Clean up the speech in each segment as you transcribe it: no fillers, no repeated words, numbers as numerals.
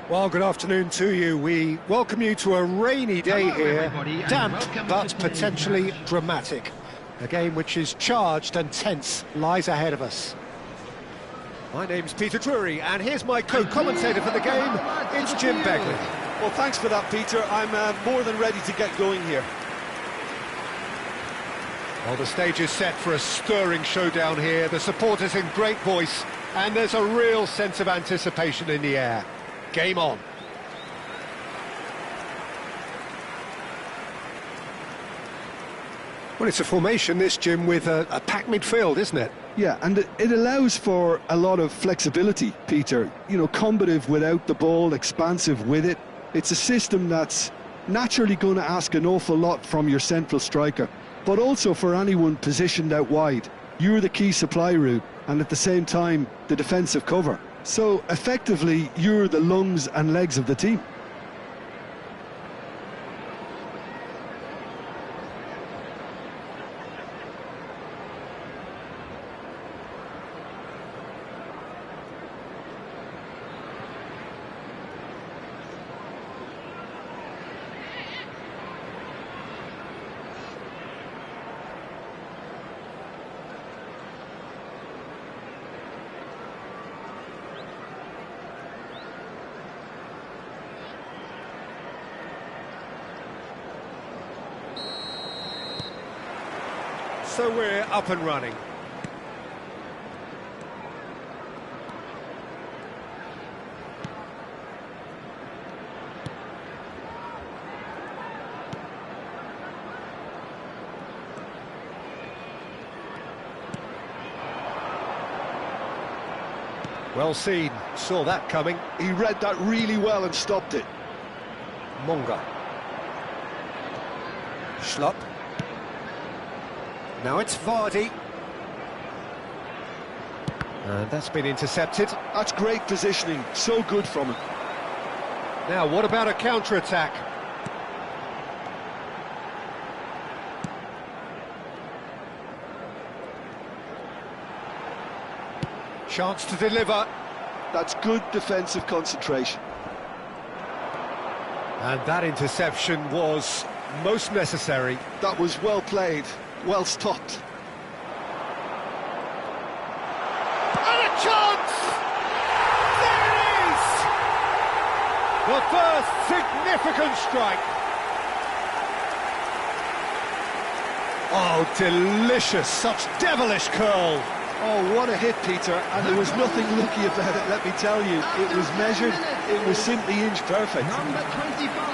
Well, good afternoon to you. We welcome you to a rainy day here, damp but potentially dramatic. A game which is charged and tense lies ahead of us. My name's Peter Drury, and here's my co-commentator for the game, it's Jim Begley. Well, thanks for that, Peter. I'm more than ready to get going here. Well, the stage is set for a stirring showdown here. The supporters in great voice, and there's a real sense of anticipation in the air. Game on. Well, it's a formation, this, Jim, with a packed midfield, isn't it? Yeah, and it allows for a lot of flexibility, Peter. You know, combative without the ball, expansive with it. It's a system that's naturally going to ask an awful lot from your central striker, but also for anyone positioned out wide. You're the key supply route, and at the same time, the defensive cover. So, effectively, you're the lungs and legs of the team. So we're up and running. Well seen, saw that coming. He read that really well and stopped it. Monga. Schlupp. Now it's Vardy. And that's been intercepted. That's great positioning, so good from him. Now, what about a counter-attack? Chance to deliver. That's good defensive concentration. And that interception was most necessary. That was well played, well stopped. And a chance! There it is! The first significant strike. Oh, delicious, such devilish curl. Oh, what a hit, Peter, and there was nothing lucky about it, let me tell you. It was measured, it was simply inch perfect. Number 25.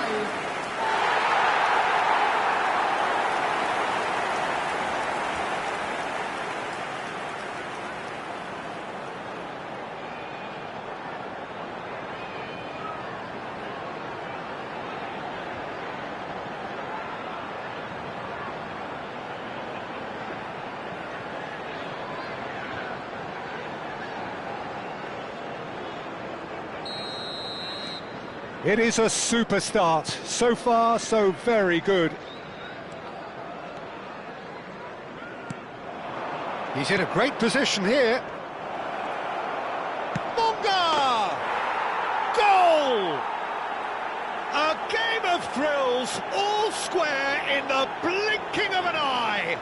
It is a super start. So far, so very good. He's in a great position here. Monga! Goal! A game of thrills, all square in the blinking of an eye.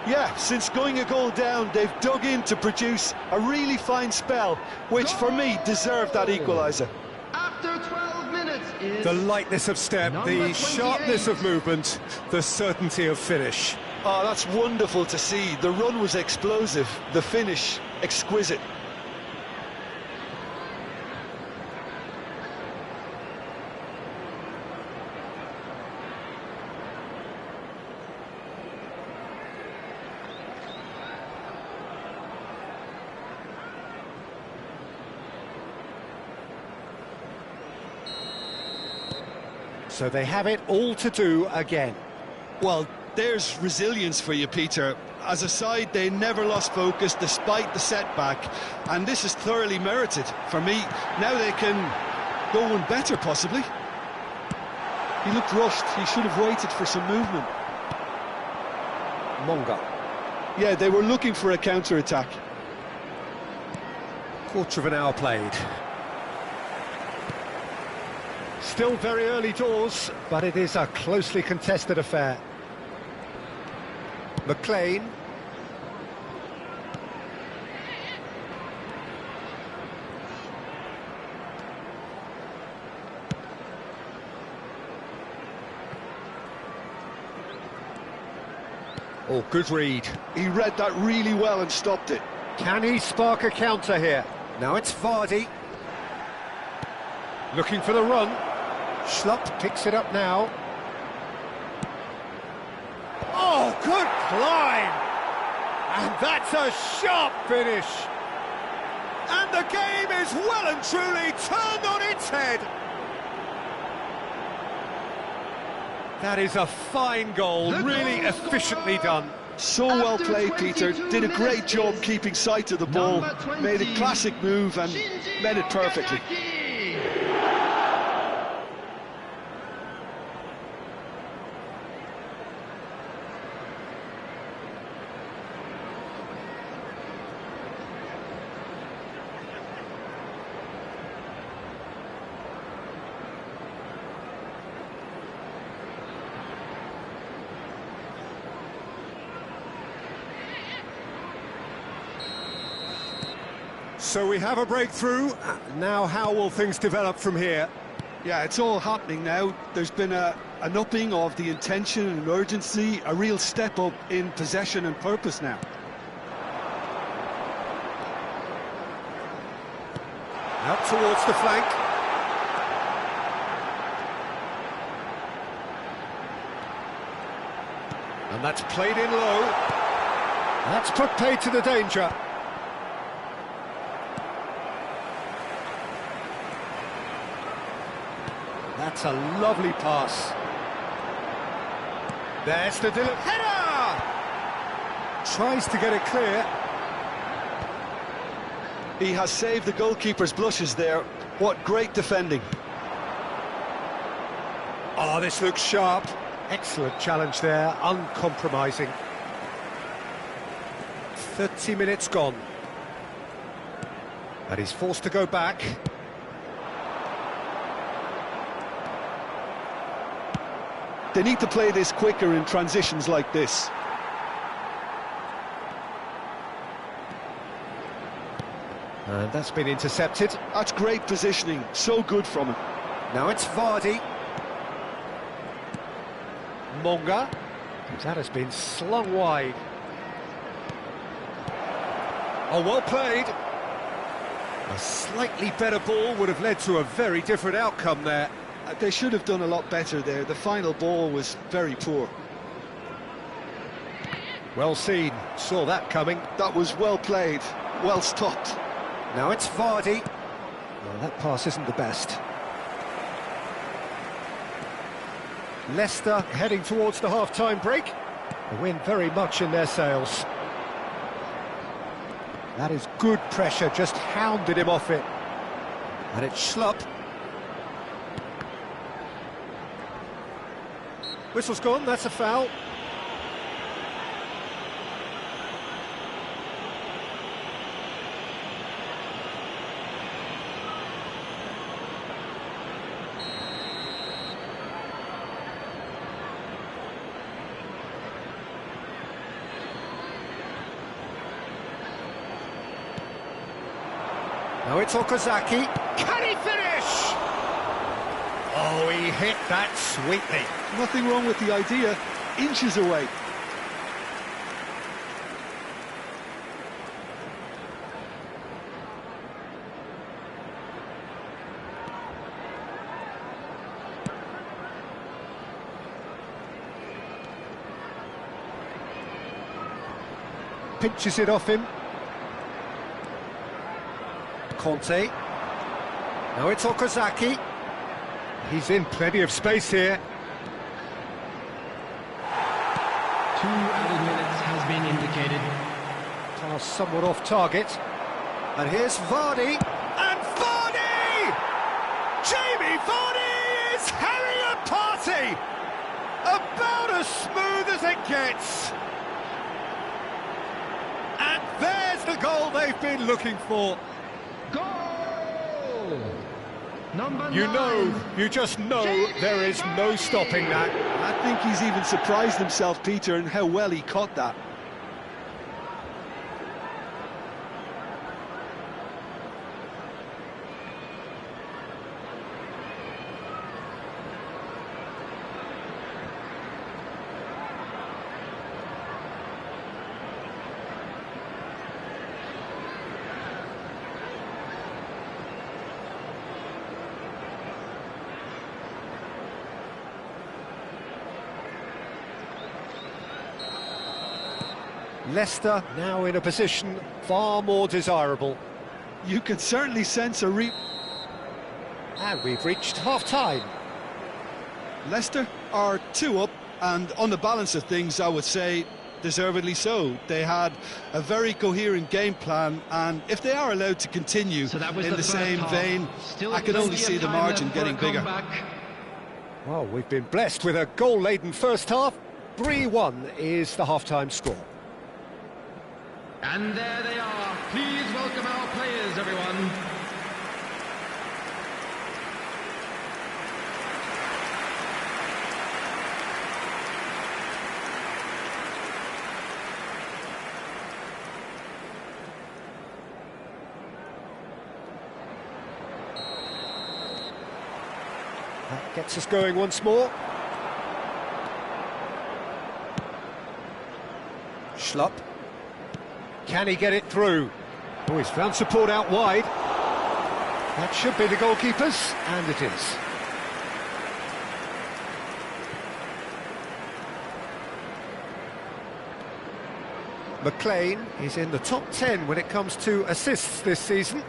Yeah, since going a goal down, they've dug in to produce a really fine spell, which for me deserved that equaliser. After 12 minutes is The lightness of step, the sharpness of movement, the certainty of finish. Oh, that's wonderful to see. The run was explosive, the finish exquisite. So they have it all to do again. Well, there's resilience for you, Peter. As a side, they never lost focus despite the setback, and this is thoroughly merited. For me, now they can go one better, possibly. He looked rushed. He should have waited for some movement. Monga. Yeah, they were looking for a counter-attack. Quarter of an hour played. Still very early doors, but it is a closely contested affair. McLean. Oh, good read. He read that really well and stopped it. Can he spark a counter here? Now it's Vardy. Looking for the run. Schlupp picks it up now. Oh, good climb! And that's a sharp finish. And the game is well and truly turned on its head. That is a fine goal, really efficiently done. So well played, Peter. Did a great job keeping sight of the ball. Made a classic move and met it perfectly. So we have a breakthrough. Now how will things develop from here? Yeah, it's all happening now. There's been an upping of the intention and urgency, a real step up in possession and purpose now. Out towards the flank. And that's played in low. That's put paid to the danger. That's a lovely pass. There's the header! Tries to get it clear. He has saved the goalkeeper's blushes there. What great defending. Oh, this looks sharp. Excellent challenge there, uncompromising. 30 minutes gone. And he's forced to go back. They need to play this quicker in transitions like this. And that's been intercepted. That's great positioning, so good from him. Now it's Vardy. Monga. That has been slung wide. Oh, well played. A slightly better ball would have led to a very different outcome there. They should have done a lot better there. The final ball was very poor. Well seen. Saw that coming. That was well played, well stopped. Now it's Vardy. Well, that pass isn't the best. Leicester heading towards the half-time break. The win very much in their sails. That is good pressure, just hounded him off it. And it's Schlupp. Whistle's gone, that's a foul. Now it's Okazaki. Can he finish? Oh, he hit that sweetly. Nothing wrong with the idea. Inches away. Pinches it off him. Conte. Now it's Okazaki. He's in plenty of space here. 2 added minutes has been indicated. Pass somewhat off target. And here's Vardy. And Vardy! Jamie Vardy is having a party! About as smooth as it gets. And there's the goal they've been looking for. Goal! Number You 9. know, you just know there is no stopping that. I think he's even surprised himself, Peter, in how well he caught that. Leicester now in a position far more desirable. You can certainly sense a And we've reached half-time. Leicester are 2 up, and on the balance of things, I would say deservedly so. They had a very coherent game plan, and if they are allowed to continue So that was in the first same half. vein, Still I can only plenty see of the time margin left for a getting bigger. comeback. Well, we've been blessed with a goal-laden first half. 3-1 is the half-time score. And there they are. Please welcome our players, everyone. That gets us going once more. Schlupp. Can he get it through? Oh, he's found support out wide. That should be the goalkeeper's, and it is. McLean is in the top 10 when it comes to assists this season.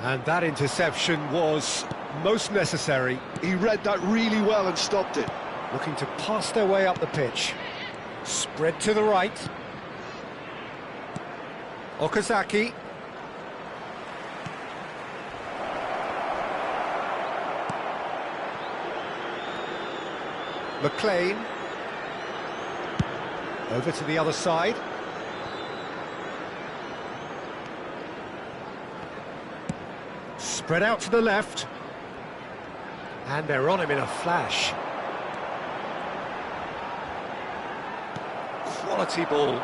And that interception was most necessary. He read that really well and stopped it. Looking to pass their way up the pitch. Spread to the right. Okazaki. McLean. Over to the other side. Spread out to the left. And they're on him in a flash. Quality ball.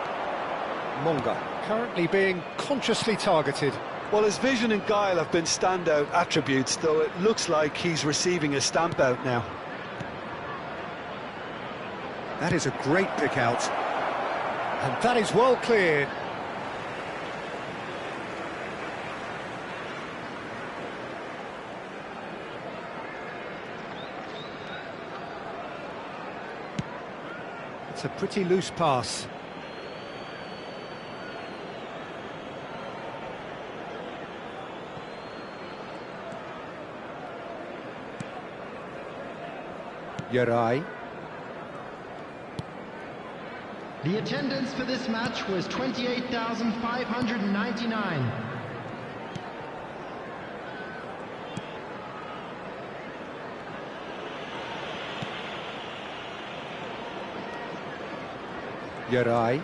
Monga currently being consciously targeted. Well, his vision and guile have been standout attributes, though it looks like he's receiving a stamp out now. That is a great pick out. And that is well cleared. It's a pretty loose pass. Yarai. The attendance for this match was 28,599. Yarai.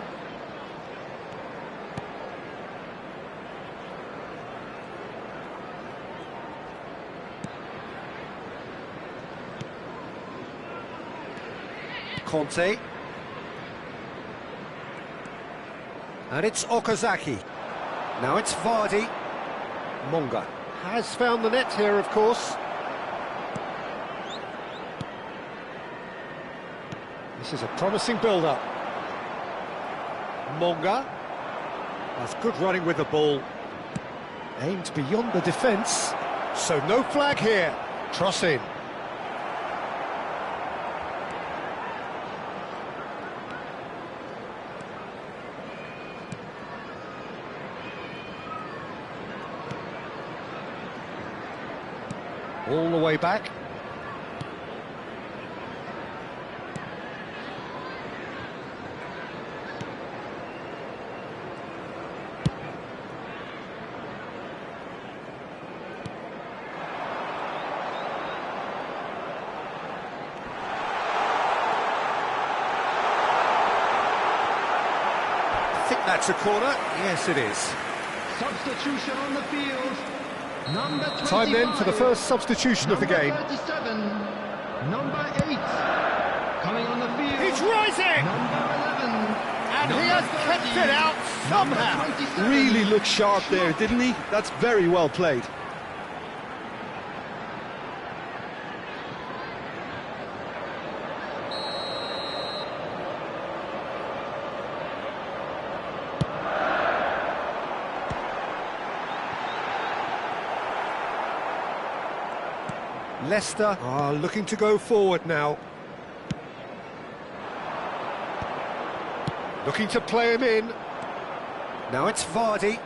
Conte. And it's Okazaki. Now it's Vardy. Monga has found the net here, of course. This is a promising build-up. Monga has good running with the ball. Aimed beyond the defence. So no flag here. Cross in. All the way back. I think that's a corner. Yes, it is. Substitution on the field. Number 25. Time then for the first substitution of the game. 37. Number 8. Coming on the field. He's rising! Number 11. And he has kept it out somehow. Really looked sharp there, didn't he? That's very well played. Leicester are looking to go forward now. Looking to play him in. Now it's Vardy.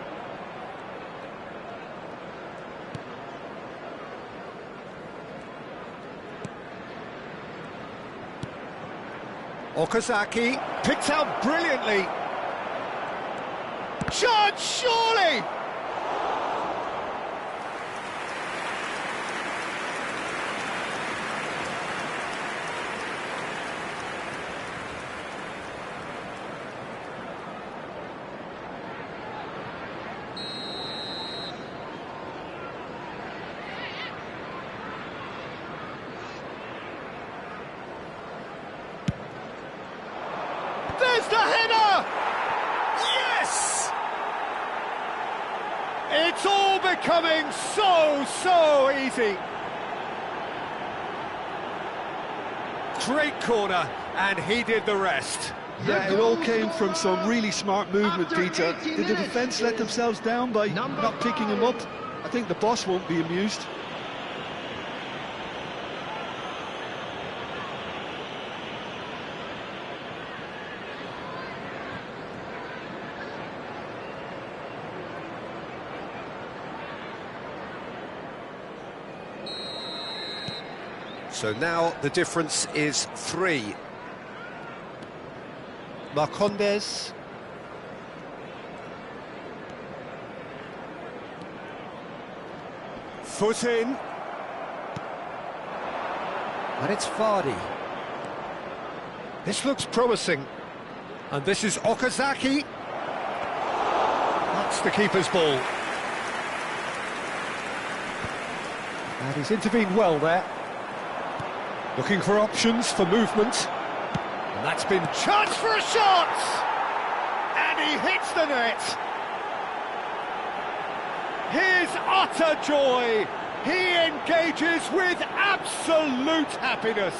Okazaki picked out brilliantly. Shot, surely! There's the header! Yes! It's all becoming so easy. Great corner, and he did the rest. Yeah, it all came from some really smart movement, Peter. Did the defence let themselves down by not picking him up? I think the boss won't be amused. So now the difference is 3. Marcondes. Foot in. And it's Vardy. This looks promising. And this is Okazaki. That's the keeper's ball. And he's intervened well there. Looking for options for movement. And that's been chance for a shot! And he hits the net. His utter joy. He engages with absolute happiness.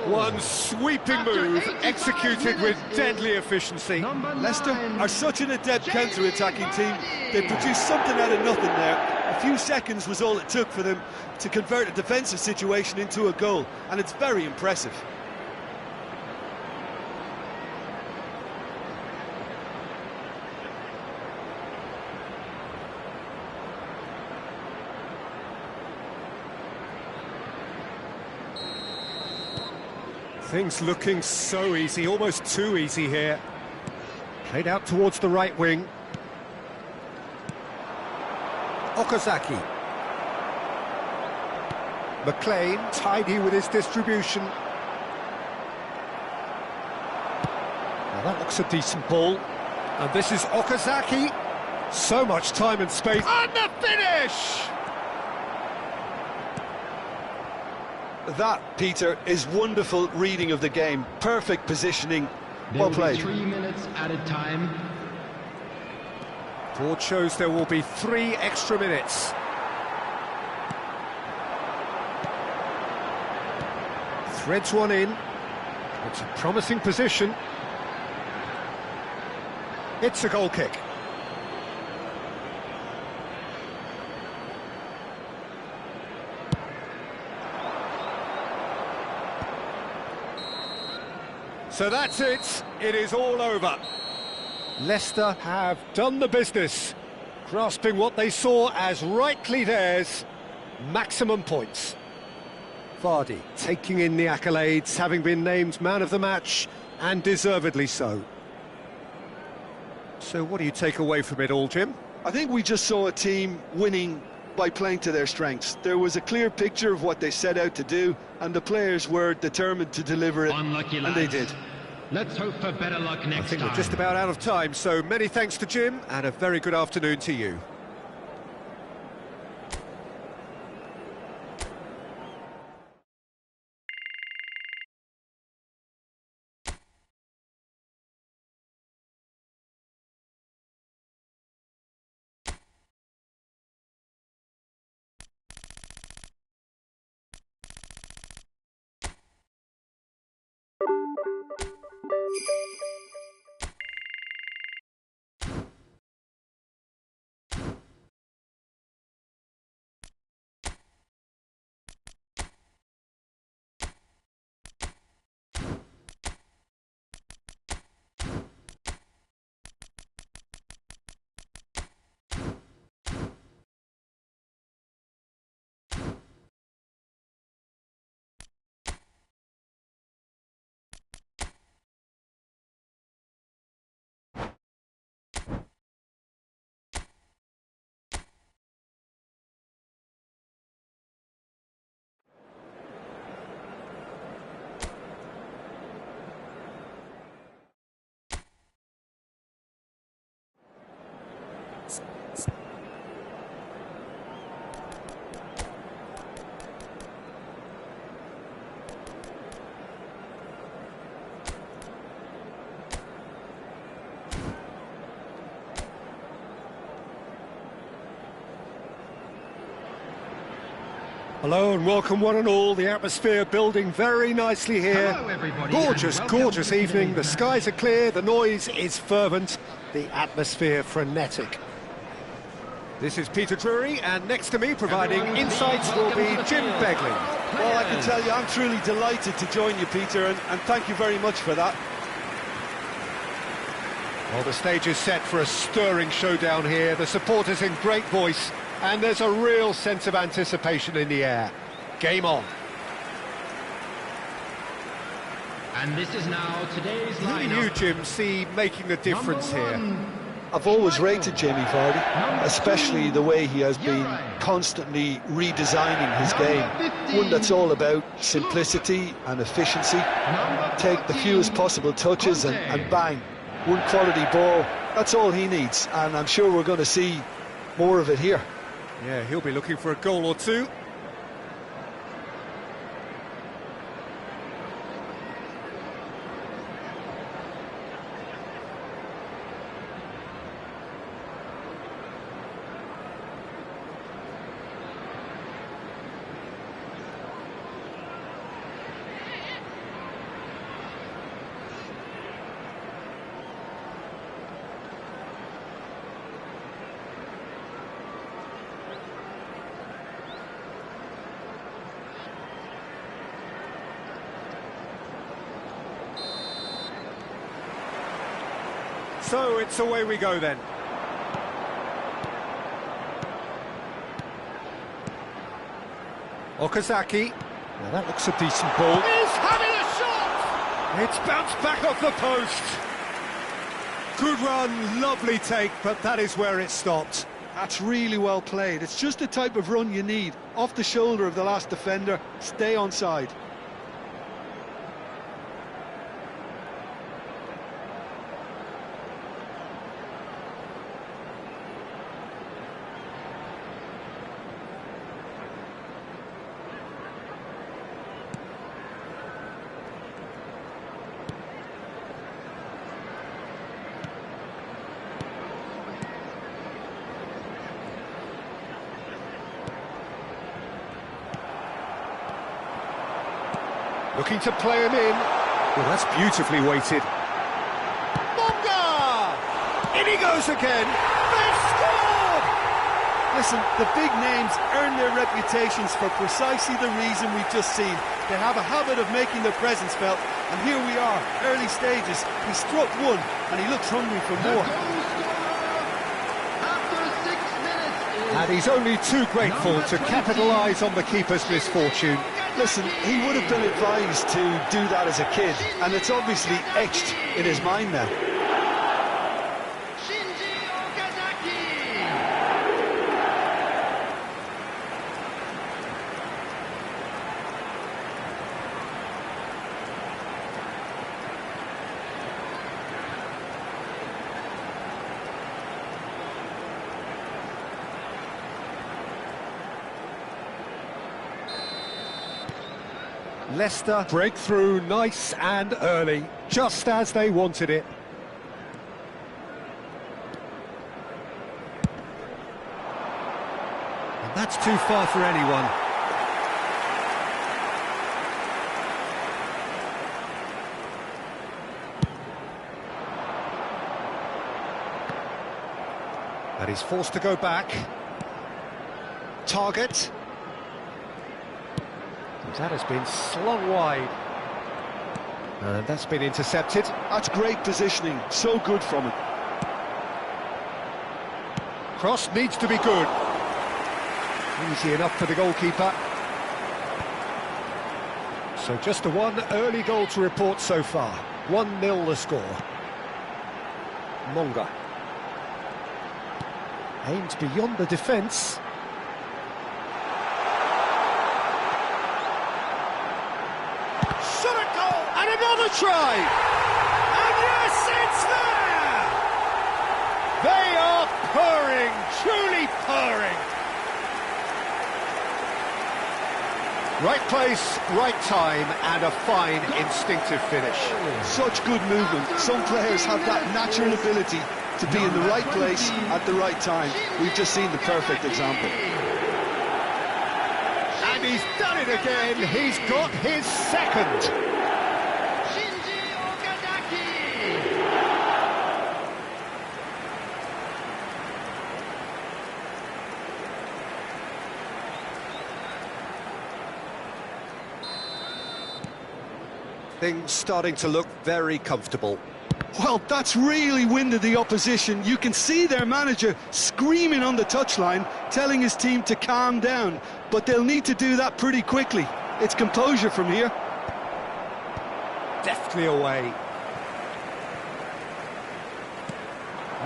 One sweeping move, executed with deadly efficiency. Leicester are such an adept counter-attacking team. They produced something out of nothing there. A few seconds was all it took for them to convert a defensive situation into a goal, and it's very impressive. Things looking so easy, almost too easy here. Played out towards the right wing. Okazaki. McLean, tidy with his distribution. Now that looks a decent ball. And this is Okazaki. So much time and space. And the finish! That, Peter, is wonderful reading of the game. Perfect positioning. Well played. 3 minutes added time. Board shows there will be 3 extra minutes. Threads one in. It's a promising position. It's a goal kick. So that's it. It is all over. Leicester have done the business, grasping what they saw as rightly theirs, maximum points. Vardy taking in the accolades, having been named man of the match, and deservedly so. So what do you take away from it all, Jim? I think we just saw a team winning by playing to their strengths. There was a clear picture of what they set out to do, and the players were determined to deliver it, Unlucky and they lads. did. Let's hope for better luck next time. I think we're just about out of time, so many thanks to Jim, and a very good afternoon to you. Hello and welcome one and all. The atmosphere building very nicely here. Hello, everybody, Gorgeous, and welcome gorgeous to evening. The today's skies are clear, the noise is fervent, the atmosphere frenetic. This is Peter Drury, and next to me, providing Everyone, insights, please will be welcome to the Jim field. Beglin. Well, I can tell you, I'm truly delighted to join you, Peter, and thank you very much for that. Well, the stage is set for a stirring showdown here. The supporters in great voice, and there's a real sense of anticipation in the air. Game on. And this is now today's Who do lineup. you, Jim, see making the difference Number here? one, I've always rated Jamie Vardy, Number especially two, the way he has been Uri. constantly redesigning his Number game. 15, One that's all about simplicity and efficiency. Number Take the 14, fewest possible touches Conte. and bang, one quality ball. That's all he needs, and I'm sure we're going to see more of it here. Yeah, he'll be looking for a goal or two. So it's away we go then. Okazaki. Now that looks a decent ball. He's having a shot! It's bounced back off the post. Good run, lovely take, but that is where it stopped. That's really well played. It's just the type of run you need. Off the shoulder of the last defender, stay onside. Looking to play him in. Well, that's beautifully weighted. Bonga! In he goes again. They've scored! Listen, the big names earn their reputations for precisely the reason we've just seen. They have a habit of making their presence felt, and here we are, early stages. He struck one, and he looks hungry for the more. goal scorer after 6 minutes is And he's only too grateful to capitalise on the keeper's misfortune. Listen, he would have been advised to do that as a kid, and it's obviously etched in his mind now. Shinji Okazaki. Leicester break through nice and early, just as they wanted it. And that's too far for anyone. And he's forced to go back. Target. And that has been slung wide. And that's been intercepted. That's great positioning, so good from him. Cross needs to be good. Easy enough for the goalkeeper. So just the one early goal to report so far. 1-0 the score. Monga. Aimed beyond the defence. Shot a goal! And another try! And yes, it's there! They are purring, truly purring. Right place, right time, and a fine instinctive finish. Such good movement. Some players have that natural ability to be in the right place at the right time. We've just seen the perfect example. And he's done it again. He's got his second. Things starting to look very comfortable. Well, that's really winded the opposition. You can see their manager screaming on the touchline, telling his team to calm down. But they'll need to do that pretty quickly. It's composure from here. Deftly away.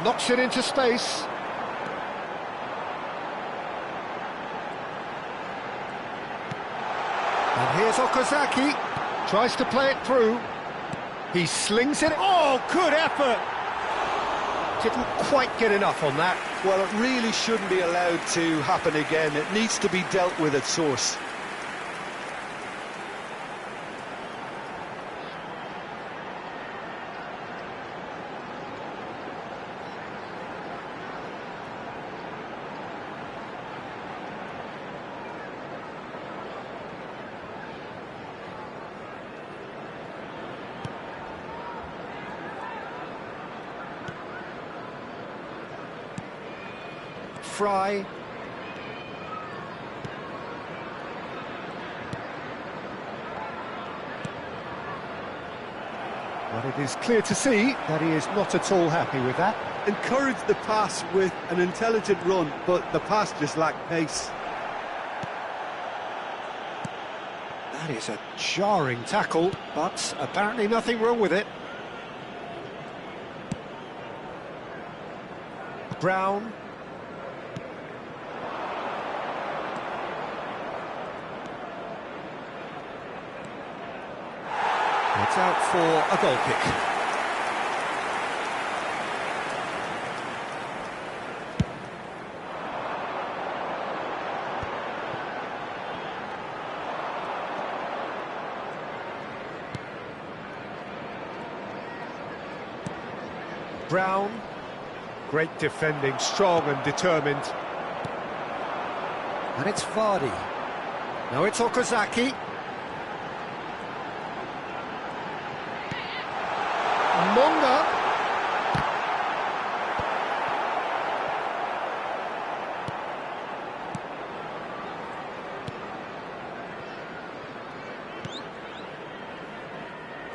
Knocks it into space. And here's Okazaki. Tries to play it through. He slings it. Oh, good effort! Didn't quite get enough on that. Well, it really shouldn't be allowed to happen again. It needs to be dealt with at source. Fry. But it is clear to see that he is not at all happy with that. Encouraged the pass with an intelligent run, but the pass just lacked pace. That is a jarring tackle, but apparently nothing wrong with it. Brown. It's out for a goal kick. Brown. Great defending, strong and determined. And it's Vardy. Now it's Okazaki. Monga.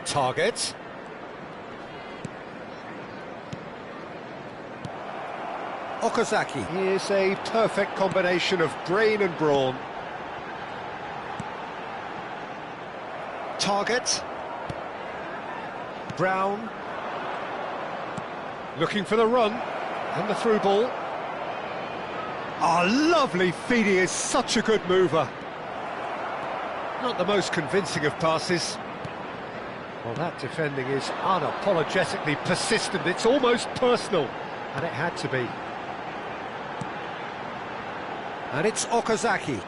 Target. Okazaki. Here's a perfect combination of brain and brawn. Target. Brown. Looking for the run. And the through ball. Oh, lovely feed. He is such a good mover. Not the most convincing of passes. Well, that defending is unapologetically persistent. It's almost personal. And it had to be. And it's Okazaki.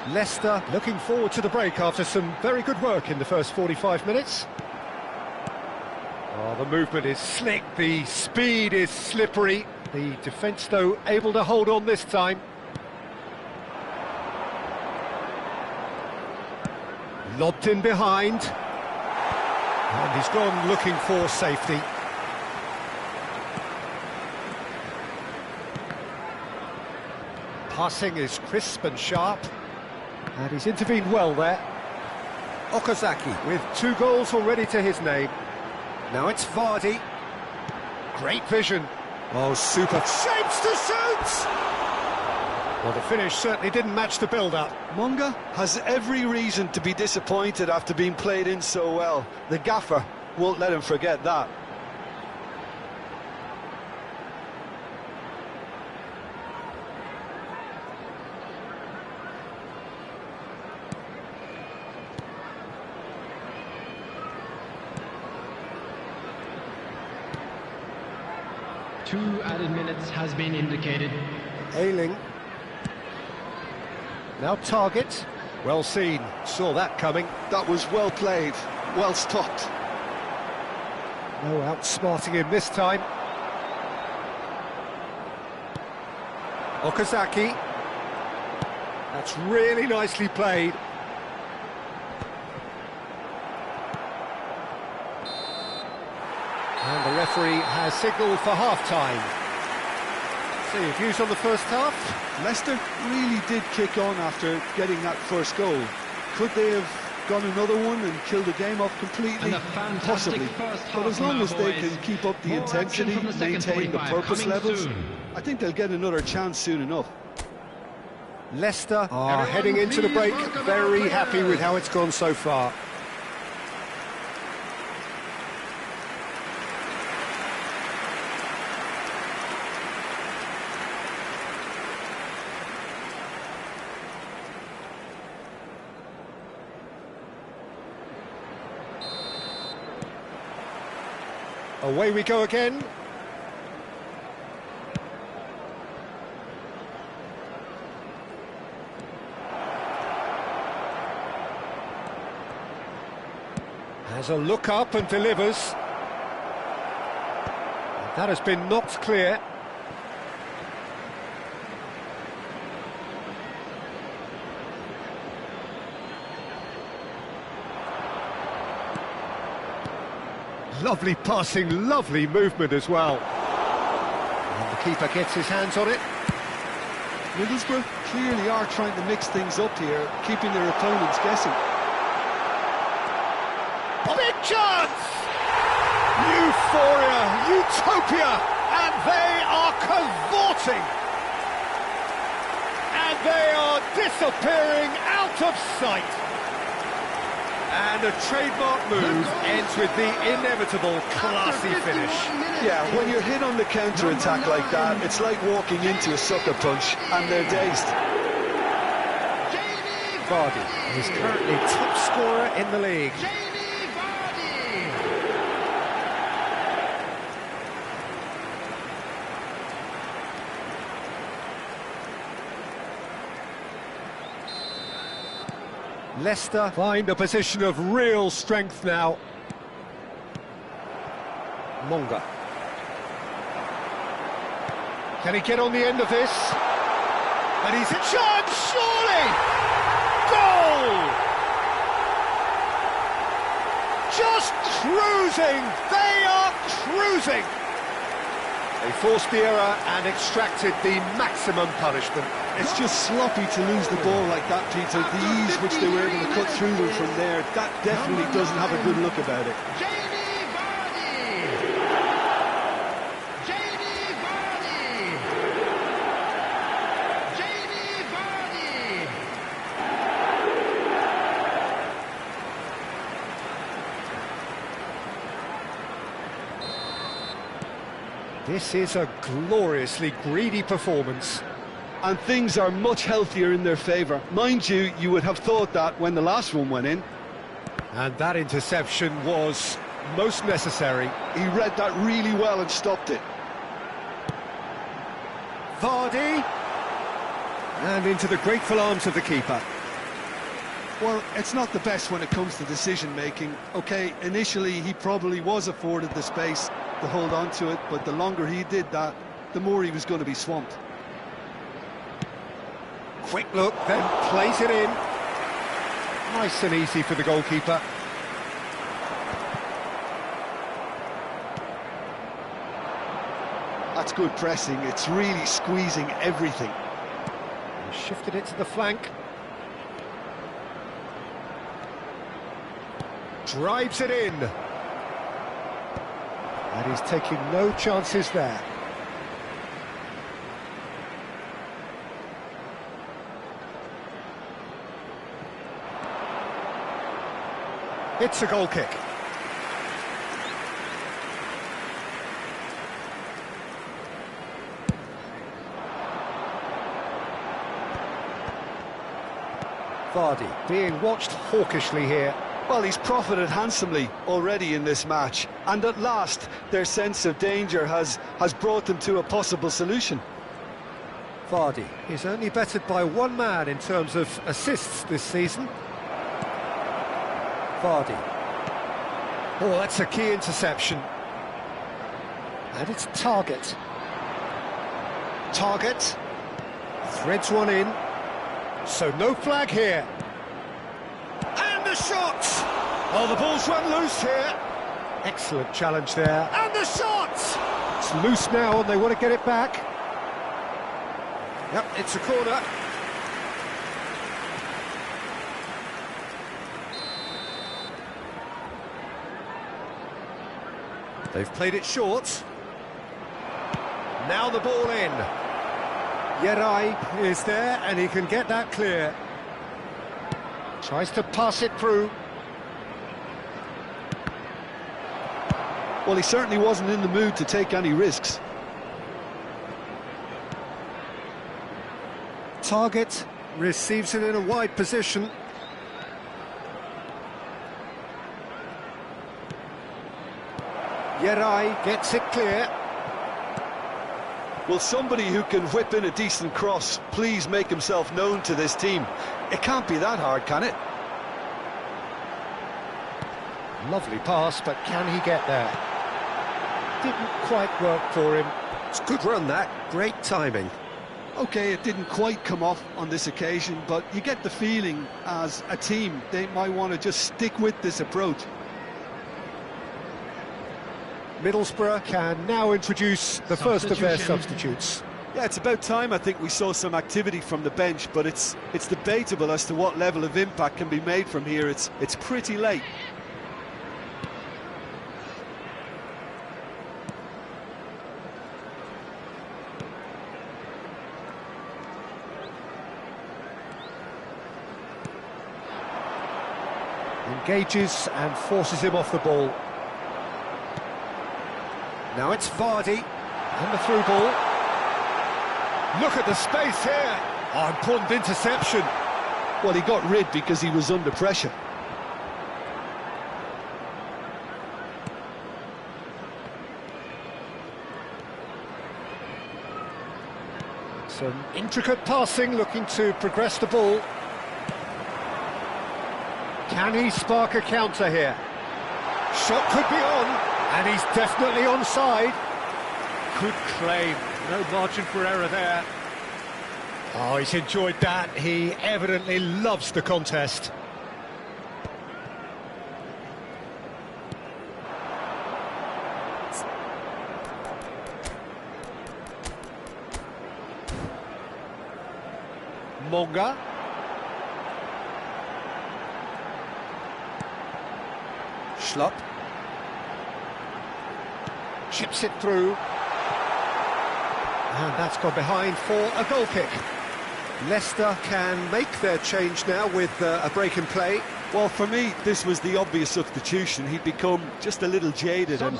Leicester looking forward to the break after some very good work in the first 45 minutes. Oh, the movement is slick, the speed is slippery. The defence, though, able to hold on this time. Lobbed in behind. And he's gone looking for safety. Passing is crisp and sharp. And he's intervened well there. Okazaki with 2 goals already to his name. Now it's Vardy. Great vision. Oh, super. Shapes to shoot! Well, the finish certainly didn't match the build-up. Munga has every reason to be disappointed after being played in so well. The gaffer won't let him forget that. Two added minutes has been indicated. Ailing. Now Target. Well seen. Saw that coming. That was well played, well stopped. No outsmarting him this time. Okazaki. That's really nicely played. And the referee has signalled for half-time. So your views on the first half? Leicester really did kick on after getting that first goal. Could they have gone another one and killed the game off completely? Possibly. But as long as they can keep up the intensity, maintain the purpose levels, I think they'll get another chance soon enough. Leicester are heading into the break very happy with how it's gone so far. Away we go again. Has a look up and delivers. That has been knocked clear. Lovely passing, lovely movement as well. And the keeper gets his hands on it. Middlesbrough clearly are trying to mix things up here, keeping their opponents guessing. Big chance! Euphoria, utopia, and they are cavorting. And they are disappearing out of sight. And a trademark move ends with the inevitable classy finish. Yeah, when you're hit on the counter-attack like that, it's like walking into a sucker punch, and they're dazed. Vardy is currently top scorer in the league. Leicester find a position of real strength now. Monga. Can he get on the end of this? And he's a chance, surely! Goal! Just cruising! They are cruising! They forced the error and extracted the maximum punishment. It's just sloppy to lose the ball like that, Peter. The ease which they were able to cut through them from there, that definitely doesn't have a good look about it. This is a gloriously greedy performance. And things are much healthier in their favour. Mind you, you would have thought that when the last one went in. And that interception was most necessary. He read that really well and stopped it. Vardy. And into the grateful arms of the keeper. Well, it's not the best when it comes to decision-making. OK, initially he probably was afforded the space to hold on to it, but the longer he did that, the more he was going to be swamped. Quick look, then plays it in. Nice and easy for the goalkeeper. That's good pressing. It's really squeezing everything. He shifted it to the flank. Drives it in. And he's taking no chances there. It's a goal kick. Vardy being watched hawkishly here. Well, he's profited handsomely already in this match, and at last their sense of danger has brought them to a possible solution. Vardy is only bettered by one man in terms of assists this season. Vardy. Oh, that's a key interception. And it's Target. Target threads one in. So no flag here. And the shot! Oh, the ball's run loose here. Excellent challenge there. And the shot! It's loose now and they want to get it back. Yep, it's a corner. They've played it short. Now the ball in. Yerai is there and he can get that clear. Tries to pass it through. Well, he certainly wasn't in the mood to take any risks. Target receives it in a wide position. Yerai gets it clear. Will somebody who can whip in a decent cross please make himself known to this team? It can't be that hard, can it? Lovely pass, but can he get there? Didn't quite work for him. It's a good run, that. Great timing. OK, it didn't quite come off on this occasion, but you get the feeling as a team they might want to just stick with this approach. Middlesbrough can now introduce the first of their substitutes. Yeah, it's about time I think we saw some activity from the bench, but it's debatable as to what level of impact can be made from here. It's pretty late. Engages and forces him off the ball. Now it's Vardy, and the through ball. Look at the space here. Oh, important interception. Well, he got rid because he was under pressure. Some intricate passing, looking to progress the ball. Can he spark a counter here? Shot could be on, and he's definitely onside. Good claim, no margin for error there. Oh, he's enjoyed that. He evidently loves the contest. Monga. Schlupp. Chips it through. And that's gone behind for a goal kick. Leicester can make their change now with a break in play. Well, for me, this was the obvious substitution. He'd become just a little jaded, and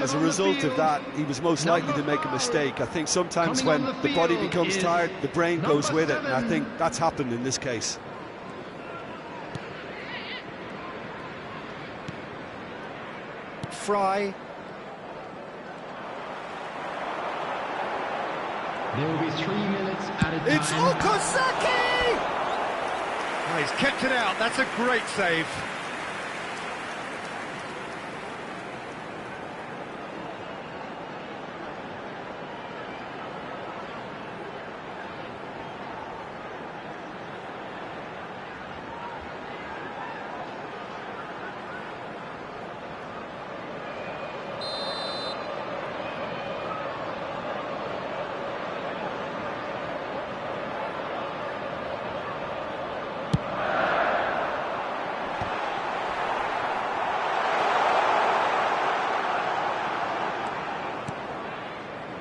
as a result of that, he was most likely to make a mistake. I think sometimes when the body becomes tired, the brain goes with it, and I think that's happened in this case. Fry. There will be 3 minutes added time. It's Okazaki! Oh, he's kept it out, that's a great save.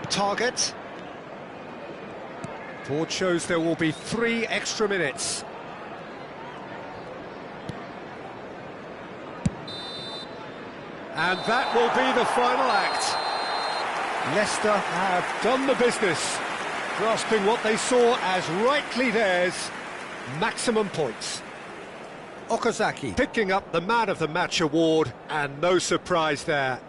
Target. Board shows there will be 3 extra minutes. And that will be the final act. Leicester have done the business, grasping what they saw as rightly theirs, maximum points. Okazaki picking up the Man of the Match award, and no surprise there.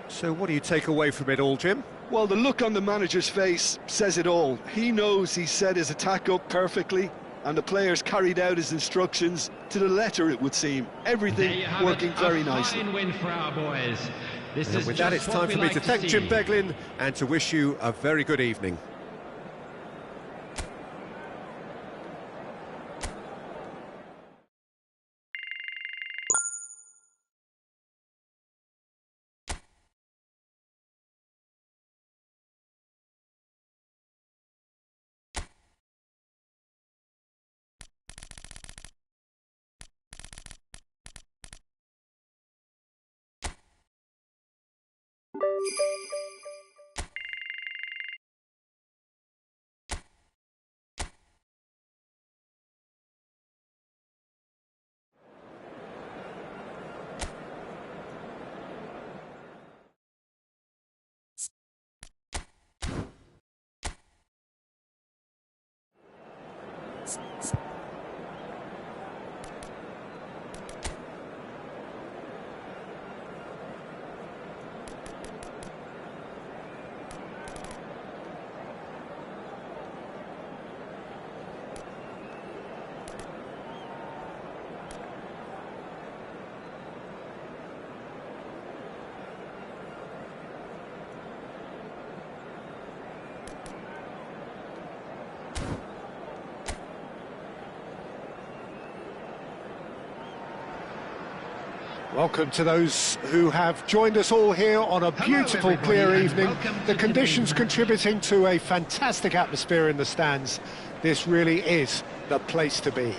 So what do you take away from it all, Jim? Well, the look on the manager's face says it all. He knows he set his attack up perfectly, and the players carried out his instructions to the letter, it would seem. Everything working very nicely. Fine win for our boys. This And is with that, just it's time what for we me like to thank see. Jim Beglin and to wish you a very good evening. Welcome to those who have joined us all here on a beautiful, everybody, clear and evening. welcome The to conditions today's match. contributing to a fantastic atmosphere in the stands. This really is the place to be.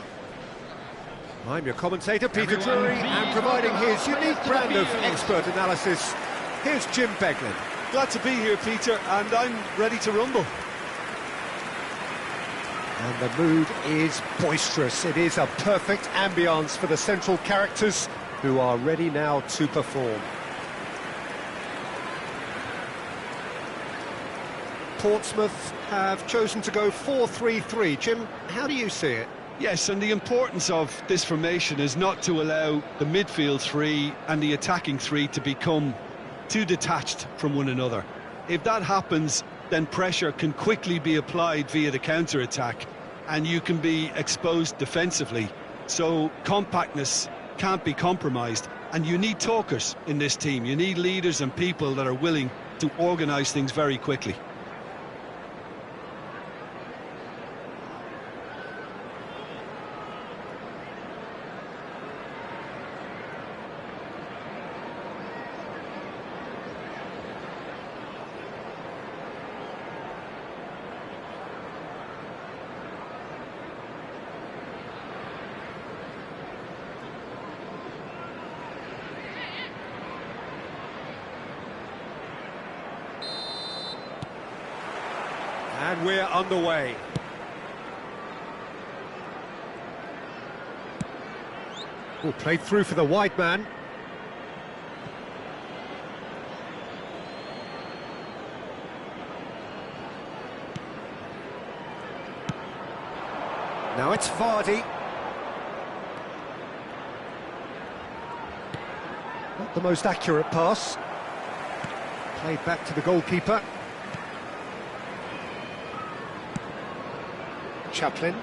I'm your commentator, Peter Everyone, Drury, please and providing welcome his our players unique to the brand of field. expert analysis, here's Jim Beglin. Glad to be here, Peter, and I'm ready to rumble. And the mood is boisterous. It is a perfect ambience for the central characters who are ready now to perform. Portsmouth have chosen to go 4-3-3. Jim, how do you see it? Yes, and the importance of this formation is not to allow the midfield three and the attacking three to become too detached from one another. If that happens, then pressure can quickly be applied via the counter-attack, and you can be exposed defensively. So compactness can't be compromised, and you need talkers in this team. You need leaders and people that are willing to organise things very quickly. And we're underway. Oh, played through for the wide man. Now it's Vardy. Not the most accurate pass. Played back to the goalkeeper. Chaplin.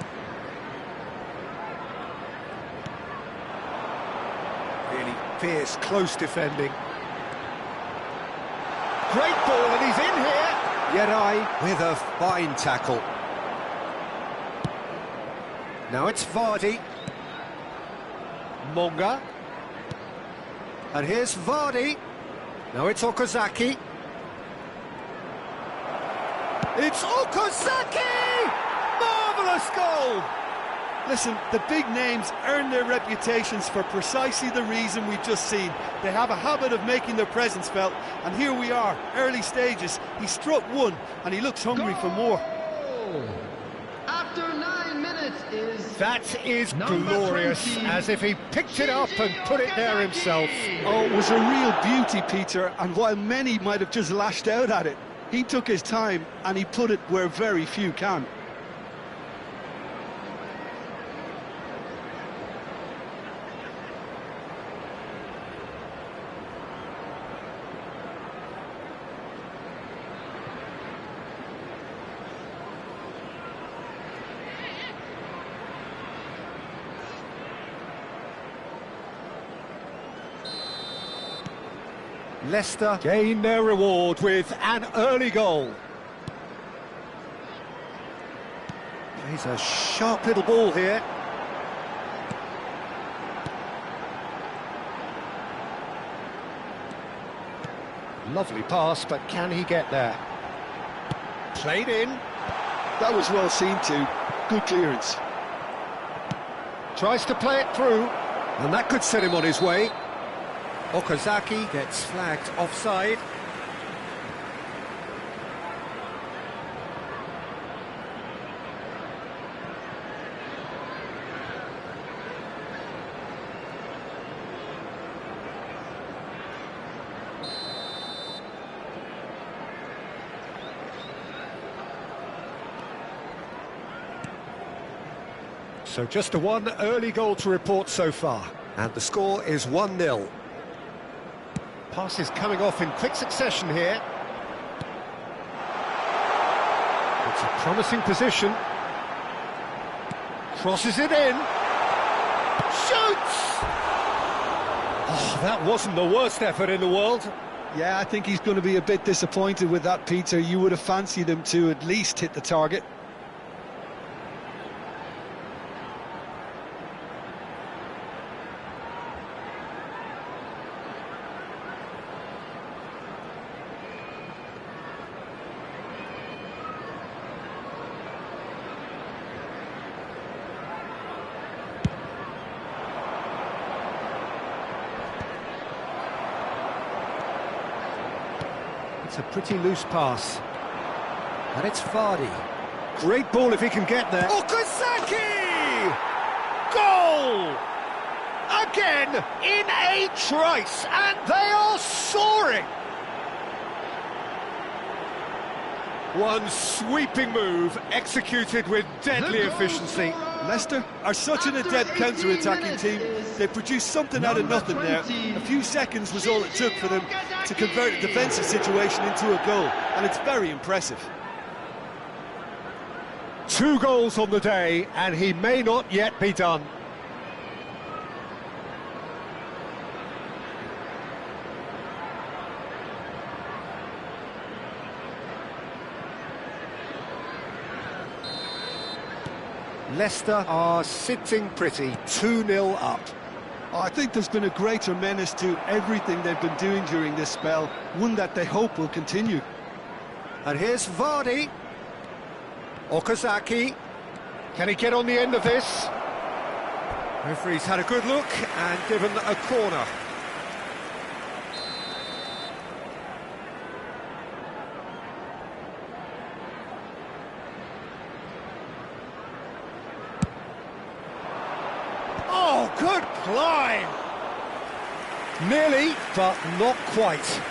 Fierce, close defending. Great ball, and he's in here. Yeray with a fine tackle. Now it's Vardy. Monga. And here's Vardy. Now it's Okazaki. It's Okazaki! Marvellous goal! Listen, the big names earn their reputations for precisely the reason we've just seen. They have a habit of making their presence felt, and here we are, early stages. He struck one, and he looks hungry for more. After 9 minutes is... That is glorious, as if he picked it up and put it there himself. Oh, it was a real beauty, Peter, and while many might have just lashed out at it, he took his time and he put it where very few can. Leicester gain their reward with an early goal. Plays a sharp little ball here. Lovely pass, but can he get there? Played in. That was well seen too. Good clearance. Tries to play it through, and that could set him on his way. Okazaki gets flagged offside. So just a one early goal to report so far, and the score is 1-0. Passes coming off in quick succession here. It's a promising position. Crosses it in. Shoots! Oh, that wasn't the worst effort in the world. Yeah, I think he's going to be a bit disappointed with that, Peter. You would have fancied him to at least hit the target. It's a pretty loose pass. And it's Vardy. Great ball if he can get there. Okazaki! Goal! Again in a trice, and they are soaring! One sweeping move executed with deadly efficiency. Leicester are such an adept counter-attacking team. They produced something out of nothing there. A few seconds was all it took for them to convert a defensive situation into a goal, and it's very impressive. 2 goals on the day, and he may not yet be done. Leicester are sitting pretty, 2-0 up. Oh, I think there's been a greater menace to everything they've been doing during this spell, one that they hope will continue. And here's Vardy. Okazaki. Can he get on the end of this? Referee's had a good look and given a corner. Oh, good climb! Nearly, but not quite.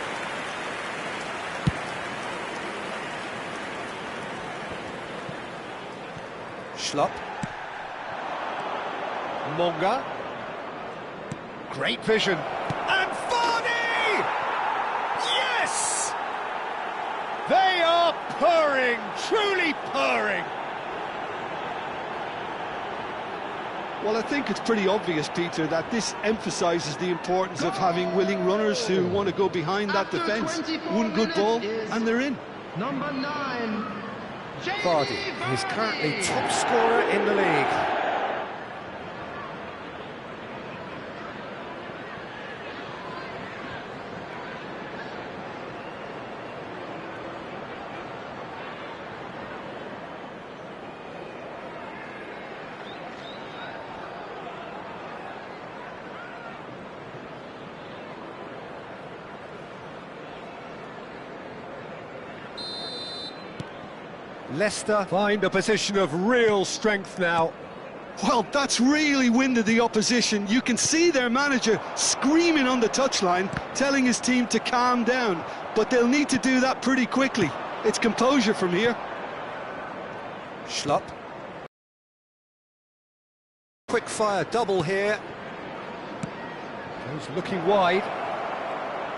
Schlupp. Monga. Great vision. And Vardy! Yes! They are purring, truly purring. Well, I think it's pretty obvious, Peter, that this emphasises the importance of having willing runners who want to go behind that defence. One good ball, and they're in. Number 9, Vardy is currently top scorer in the league. Leicester find a position of real strength now. Well, that's really winded the opposition. You can see their manager screaming on the touchline, telling his team to calm down. But they'll need to do that pretty quickly. It's composure from here. Schlupp. Quick fire double here. Goes looking wide.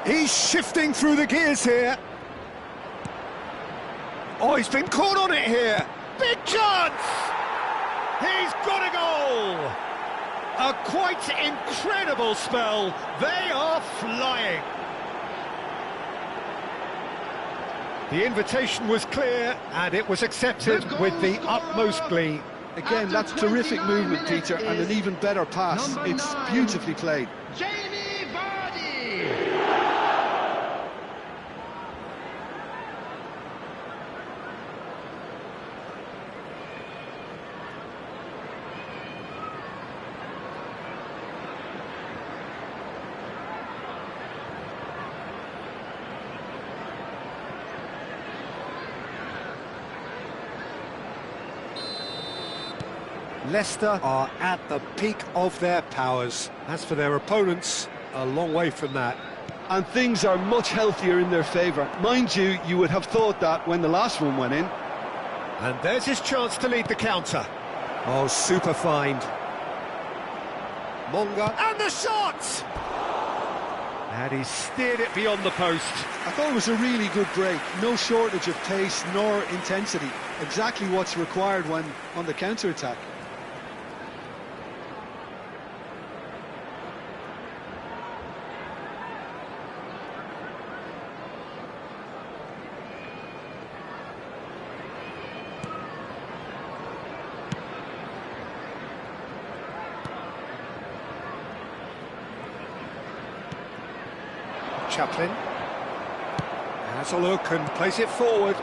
He's shifting through the gears here. Oh, he's been caught on it here. Big chance! He's got a goal! A quite incredible spell. They are flying. The invitation was clear, and it was accepted with the utmost glee. Again, that's terrific movement, Peter, and an even better pass. It's beautifully played. Jamie Vardy. Leicester are at the peak of their powers. As for their opponents, a long way from that. And things are much healthier in their favour. Mind you, you would have thought that when the last one went in. And there's his chance to lead the counter. Oh, super find. Monga, and the shot! And he steered it beyond the post. I thought it was a really good break. No shortage of pace nor intensity. Exactly what's required when on the counter-attack. Chaplin has a look and plays it forward.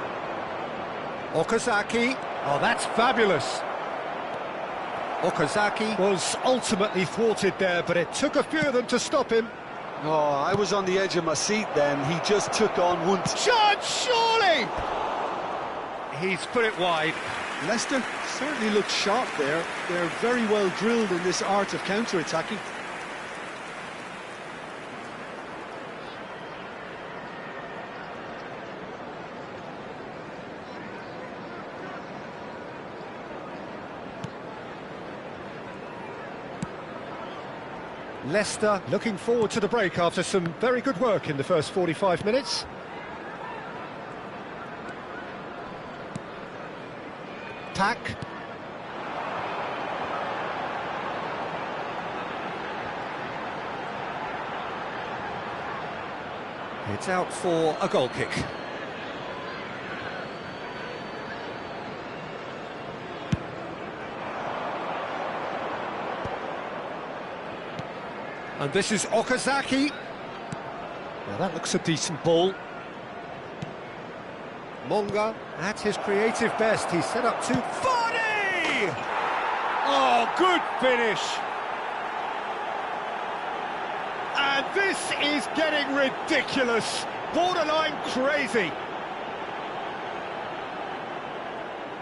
Okazaki, oh, that's fabulous. Okazaki was ultimately thwarted there, but it took a few of them to stop him. Oh, I was on the edge of my seat then. He just took on one. Shot, surely! He's put it wide. Leicester certainly looked sharp there. They're very well drilled in this art of counter-attacking. Leicester looking forward to the break after some very good work in the first 45 minutes. Tack. It's out for a goal kick. And this is Okazaki. Now that looks a decent ball. Monga at his creative best. He's set up to Vardy! Oh, good finish. And this is getting ridiculous. Borderline crazy.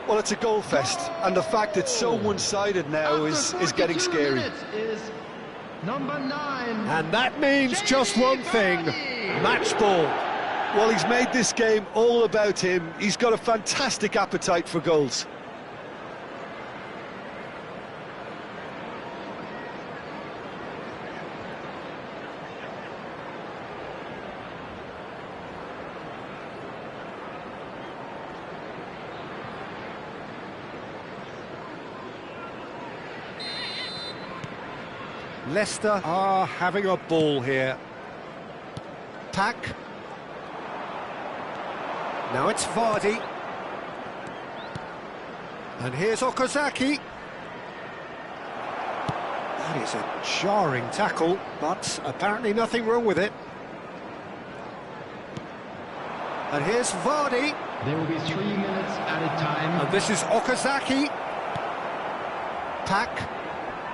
Well, it's a goal fest, and the fact it's so one-sided now is getting scary. Number 9. And that means just one thing, match ball. Well, he's made this game all about him. He's got a fantastic appetite for goals. Leicester are having a ball here. Pack. Now it's Vardy. And here's Okazaki. That is a jarring tackle, but apparently nothing wrong with it. And here's Vardy. There will be 3 minutes at a time. And this is Okazaki. Pack.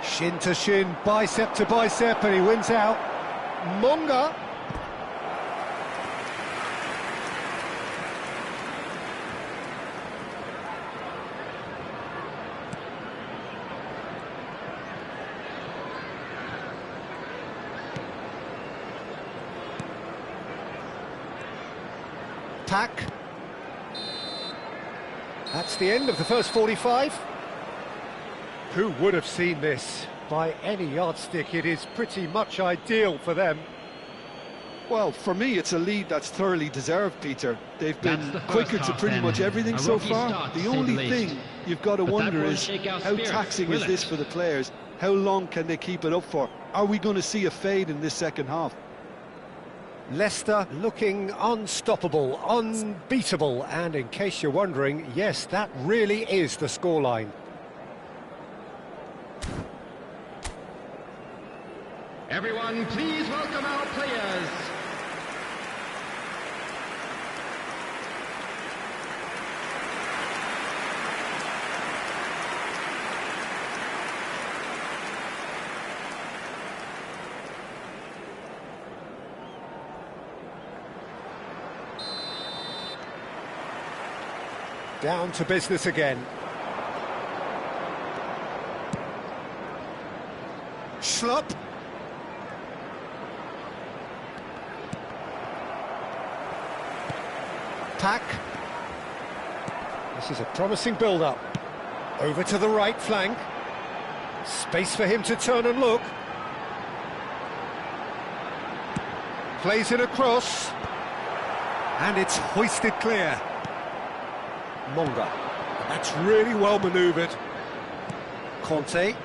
Shin to shin, bicep to bicep, and he wins out. Monga. Pack. That's the end of the first 45. Who would have seen this? By any yardstick, it is pretty much ideal for them. Well, for me, it's a lead that's thoroughly deserved, Peter. They've been quicker to pretty much everything so far. The only thing you've got to wonder is how taxing is this for the players? How long can they keep it up for? Are we going to see a fade in this second half? Leicester looking unstoppable, unbeatable, and in case you're wondering, yes, that really is the scoreline. Everyone, please welcome our players. Down to business again. Schlupp. Pack. This is a promising build-up. Over to the right flank. Space for him to turn and look. Plays it across. And it's hoisted clear. Monga. That's really well manoeuvred. Conte.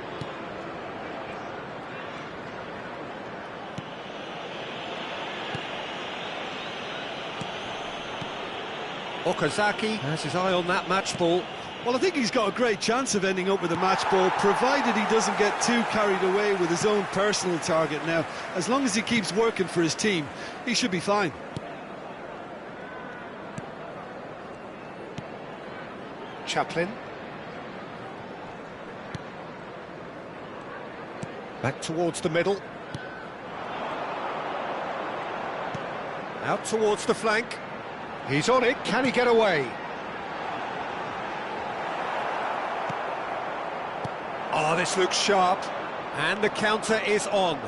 Okazaki has his eye on that match ball. Well, I think he's got a great chance of ending up with a match ball, provided he doesn't get too carried away with his own personal target now. As long as he keeps working for his team, he should be fine. Chaplin. Back towards the middle. Out towards the flank. He's on it, can he get away? Oh, this looks sharp. And the counter is on.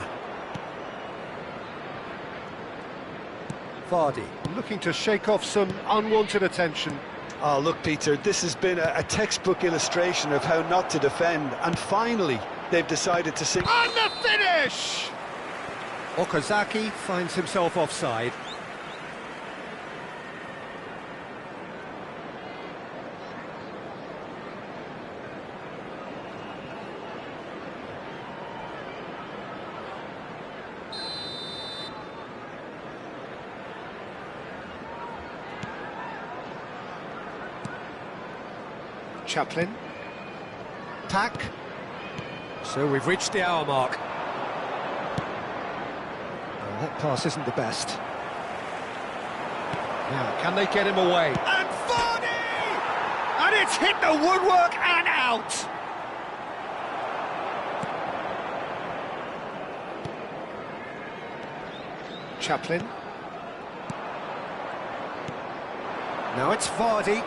Vardy looking to shake off some unwanted attention. Oh, look, Peter, this has been a textbook illustration of how not to defend, and finally they've decided to sink. On the finish! Okazaki finds himself offside. Chaplin. Pack. So we've reached the hour mark. Oh, that pass isn't the best. Now, can they get him away? And Vardy! And it's hit the woodwork and out! Chaplin. Now it's Vardy.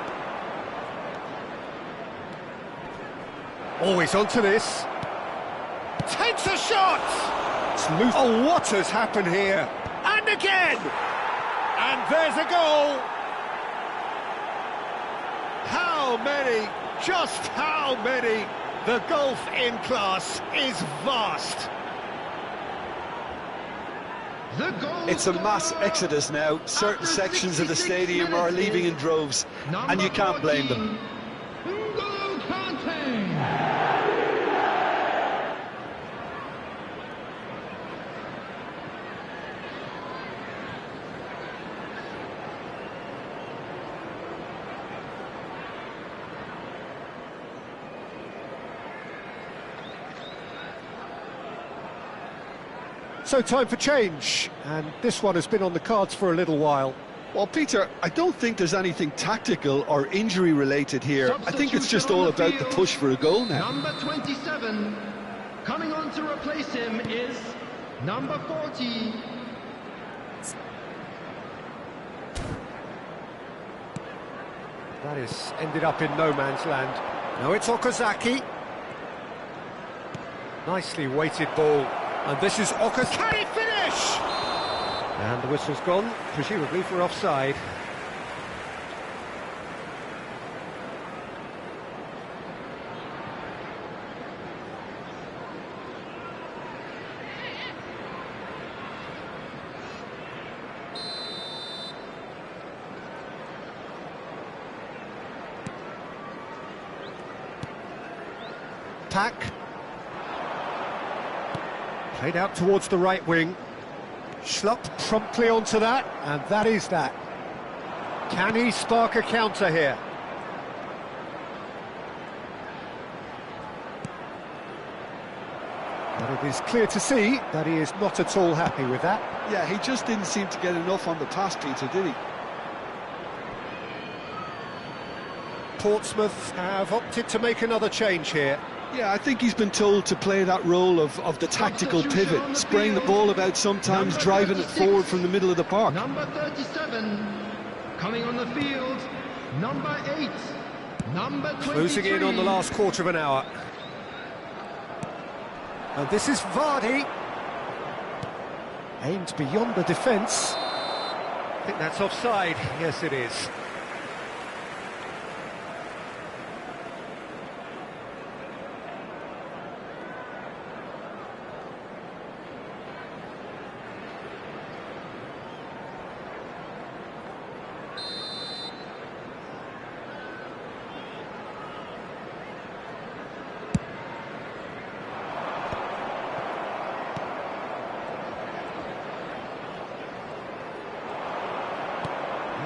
Always onto this. Takes a shot! Oh, what has happened here? And again! And there's a goal! How many? Just how many? The gulf in class is vast. It's a mass exodus now. Certain sections of the stadium are leaving in droves, and you can't blame them. So time for change, and this one has been on the cards for a little while. Well, Peter, I don't think there's anything tactical or injury related here. I think it's just all about the push for a goal now. Number 27, coming on to replace him is number 40. That has ended up in no man's land. Now it's Okazaki. Nicely weighted ball. And this is Okazaki. Can he finish? And the whistle's gone, presumably for offside. Pack. Played out towards the right wing. Schlupp promptly onto that, and that is that. Can he spark a counter here? But it is clear to see that he is not at all happy with that. Yeah, he just didn't seem to get enough on the pass, Peter, did he? Portsmouth have opted to make another change here. Yeah, I think he's been told to play that role of the tactical pivot, spraying the ball about sometimes, driving it forward from the middle of the park. Number 37, coming on the field, number 8, number 23. Closing in on the last quarter of an hour. And this is Vardy. Aimed beyond the defence. I think that's offside. Yes, it is.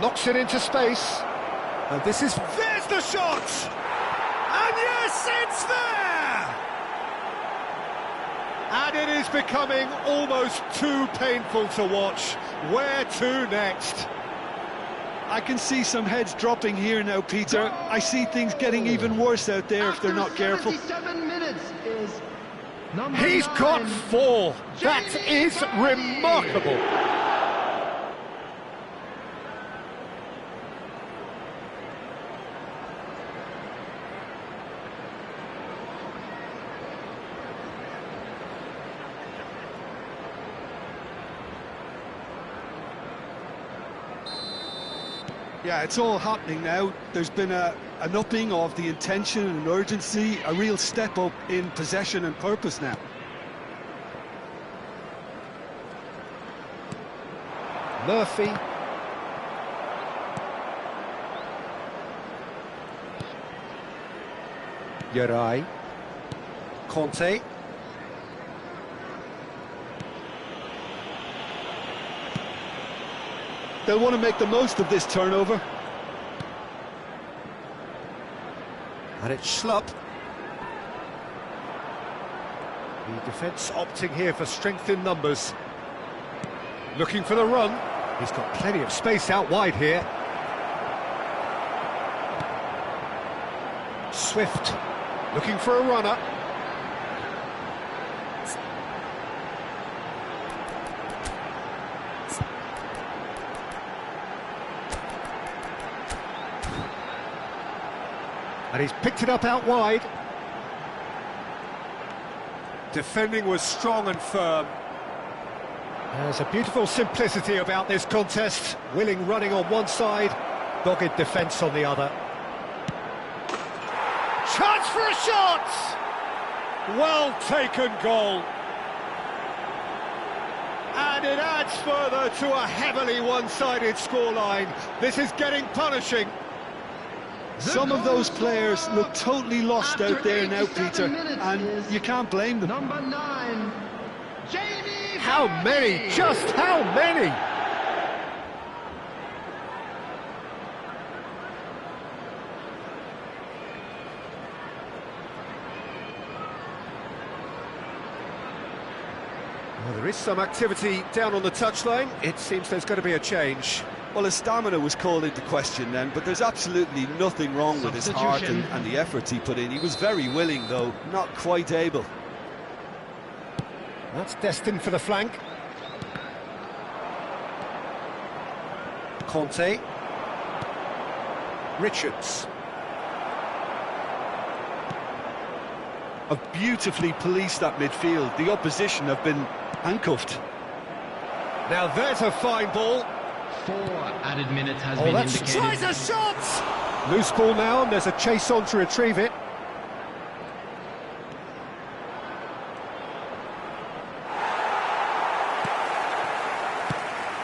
Knocks it into space. And this is... There's the shot! And yes, it's there! And it is becoming almost too painful to watch. Where to next? I can see some heads dropping here now, Peter. I see things getting even worse out there if they're not careful. 77 minutes is number He's 9. got 4. That is remarkable. Yeah, it's all happening now. There's been an upping of the intention and urgency, a real step up in possession and purpose now. Murphy. Yarai. Conte. They'll want to make the most of this turnover. And it's Schlupp. The defence opting here for strength in numbers. Looking for the run. He's got plenty of space out wide here. Swift. Looking for a runner. And he's picked it up out wide. Defending was strong and firm. There's a beautiful simplicity about this contest. Willing running on one side, dogged defence on the other. Chance for a shot! Well taken goal. And it adds further to a heavily one-sided scoreline. This is getting punishing. Some of those players look totally lost out there now, Peter, and you can't blame them. Number 9, Jamie. How many? Just how many? Well, There is some activity down on the touchline. It seems there's going to be a change. Well, his stamina was called into question then, but there's absolutely nothing wrong with his heart and the efforts he put in. He was very willing, though, not quite able. That's destined for the flank. Conte. Richards. Have beautifully policed that midfield. The opposition have been handcuffed. Now there's a fine ball. 4 added minutes has been indicated. Tries a shot! Loose ball now, and there's a chase on to retrieve it.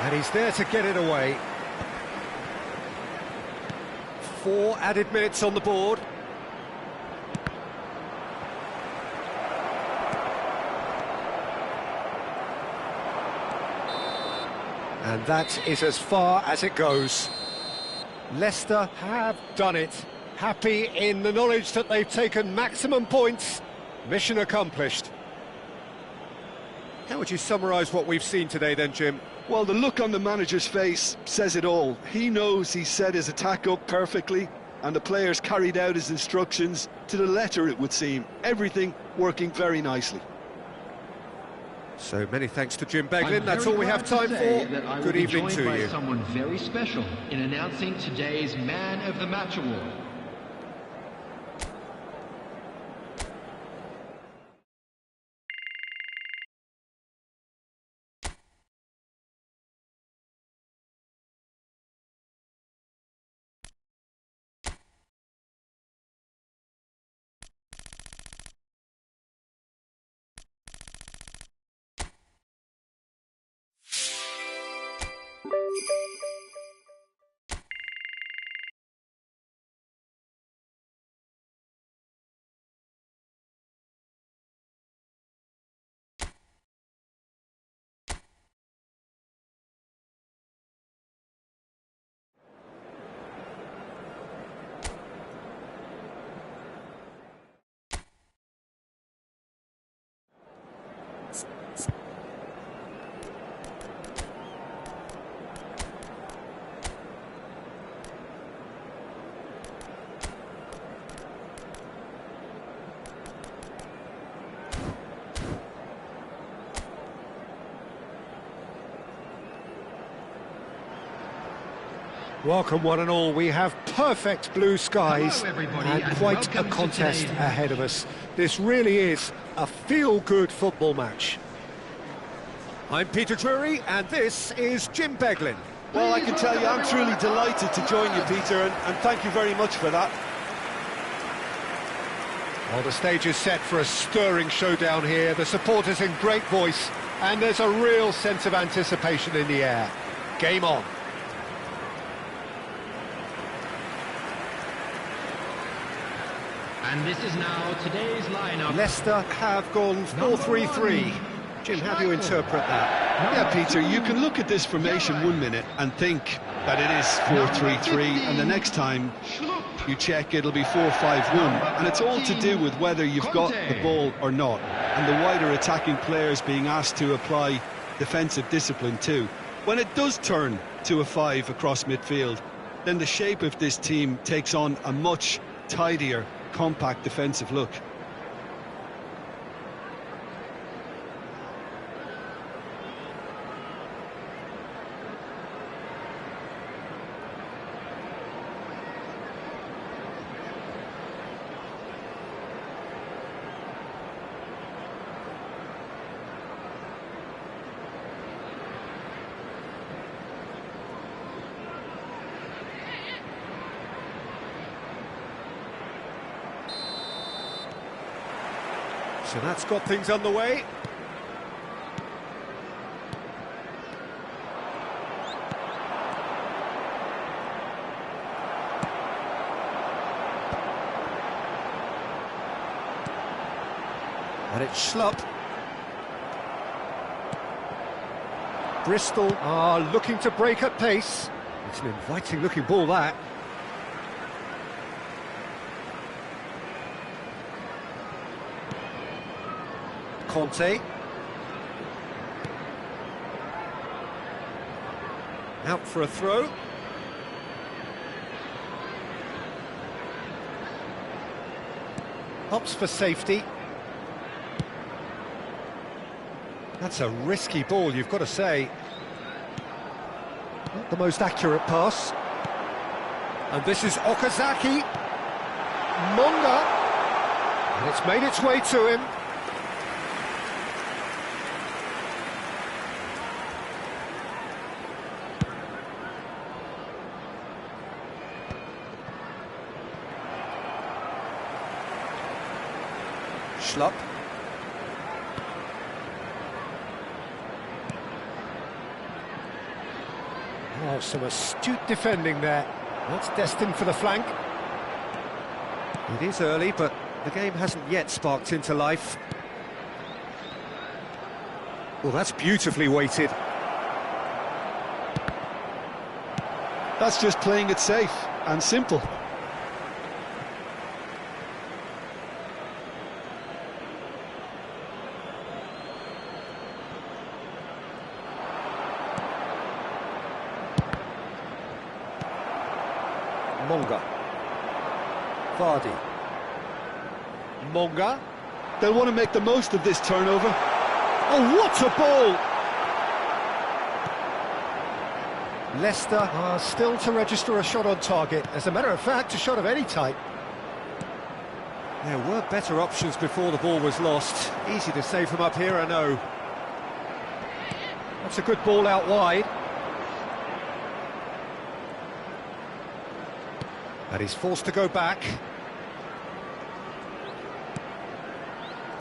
And he's there to get it away. 4 added minutes on the board. And that is as far as it goes. Leicester have done it. Happy in the knowledge that they've taken maximum points. Mission accomplished. How would you summarise what we've seen today then, Jim? Well, the look on the manager's face says it all. He knows he set his attack up perfectly, and the players carried out his instructions to the letter, it would seem. Everything working very nicely. So many thanks to Jim Beglin. That's all we have time for. Good evening to you. Someone very special in announcing today's Man of the Match award. Welcome one and all. We have perfect blue skies and quite a contest ahead of us. This really is a feel-good football match. I'm Peter Drury and this is Jim Beglin. Well, I can tell you I'm truly delighted to join you, Peter, and thank you very much for that. Well, the stage is set for a stirring showdown here. The supporters in great voice and there's a real sense of anticipation in the air. Game on. And this is now today's lineup. Leicester have gone 4-3-3. Jim, how do you interpret that? Yeah, Peter, you can look at this formation 1 minute and think that it is 4-3-3, and the next time you check it'll be 4-5-1, and it's all to do with whether you've got the ball or not, and the wider attacking players being asked to apply defensive discipline too. When it does turn to a 5 across midfield, then the shape of this team takes on a much tidier, compact defensive look. So that's got things underway. And it's Schlupp. Bristol are looking to break at pace. It's an inviting looking ball, that. Conte. Out for a throw. Hops for safety. That's a risky ball, you've got to say. Not the most accurate pass. And this is Okazaki. Monga. And it's made its way to him. Schlupp. Oh, some astute defending there. That's destined for the flank. It is early, but the game hasn't yet sparked into life. Well, that's beautifully weighted. That's just playing it safe and simple. Monga. Vardy. Monga. They'll want to make the most of this turnover. Oh, what a ball! Leicester are still to register a shot on target. As a matter of fact, a shot of any type. There were better options before the ball was lost. Easy to say from up here, I know. That's a good ball out wide. And he's forced to go back.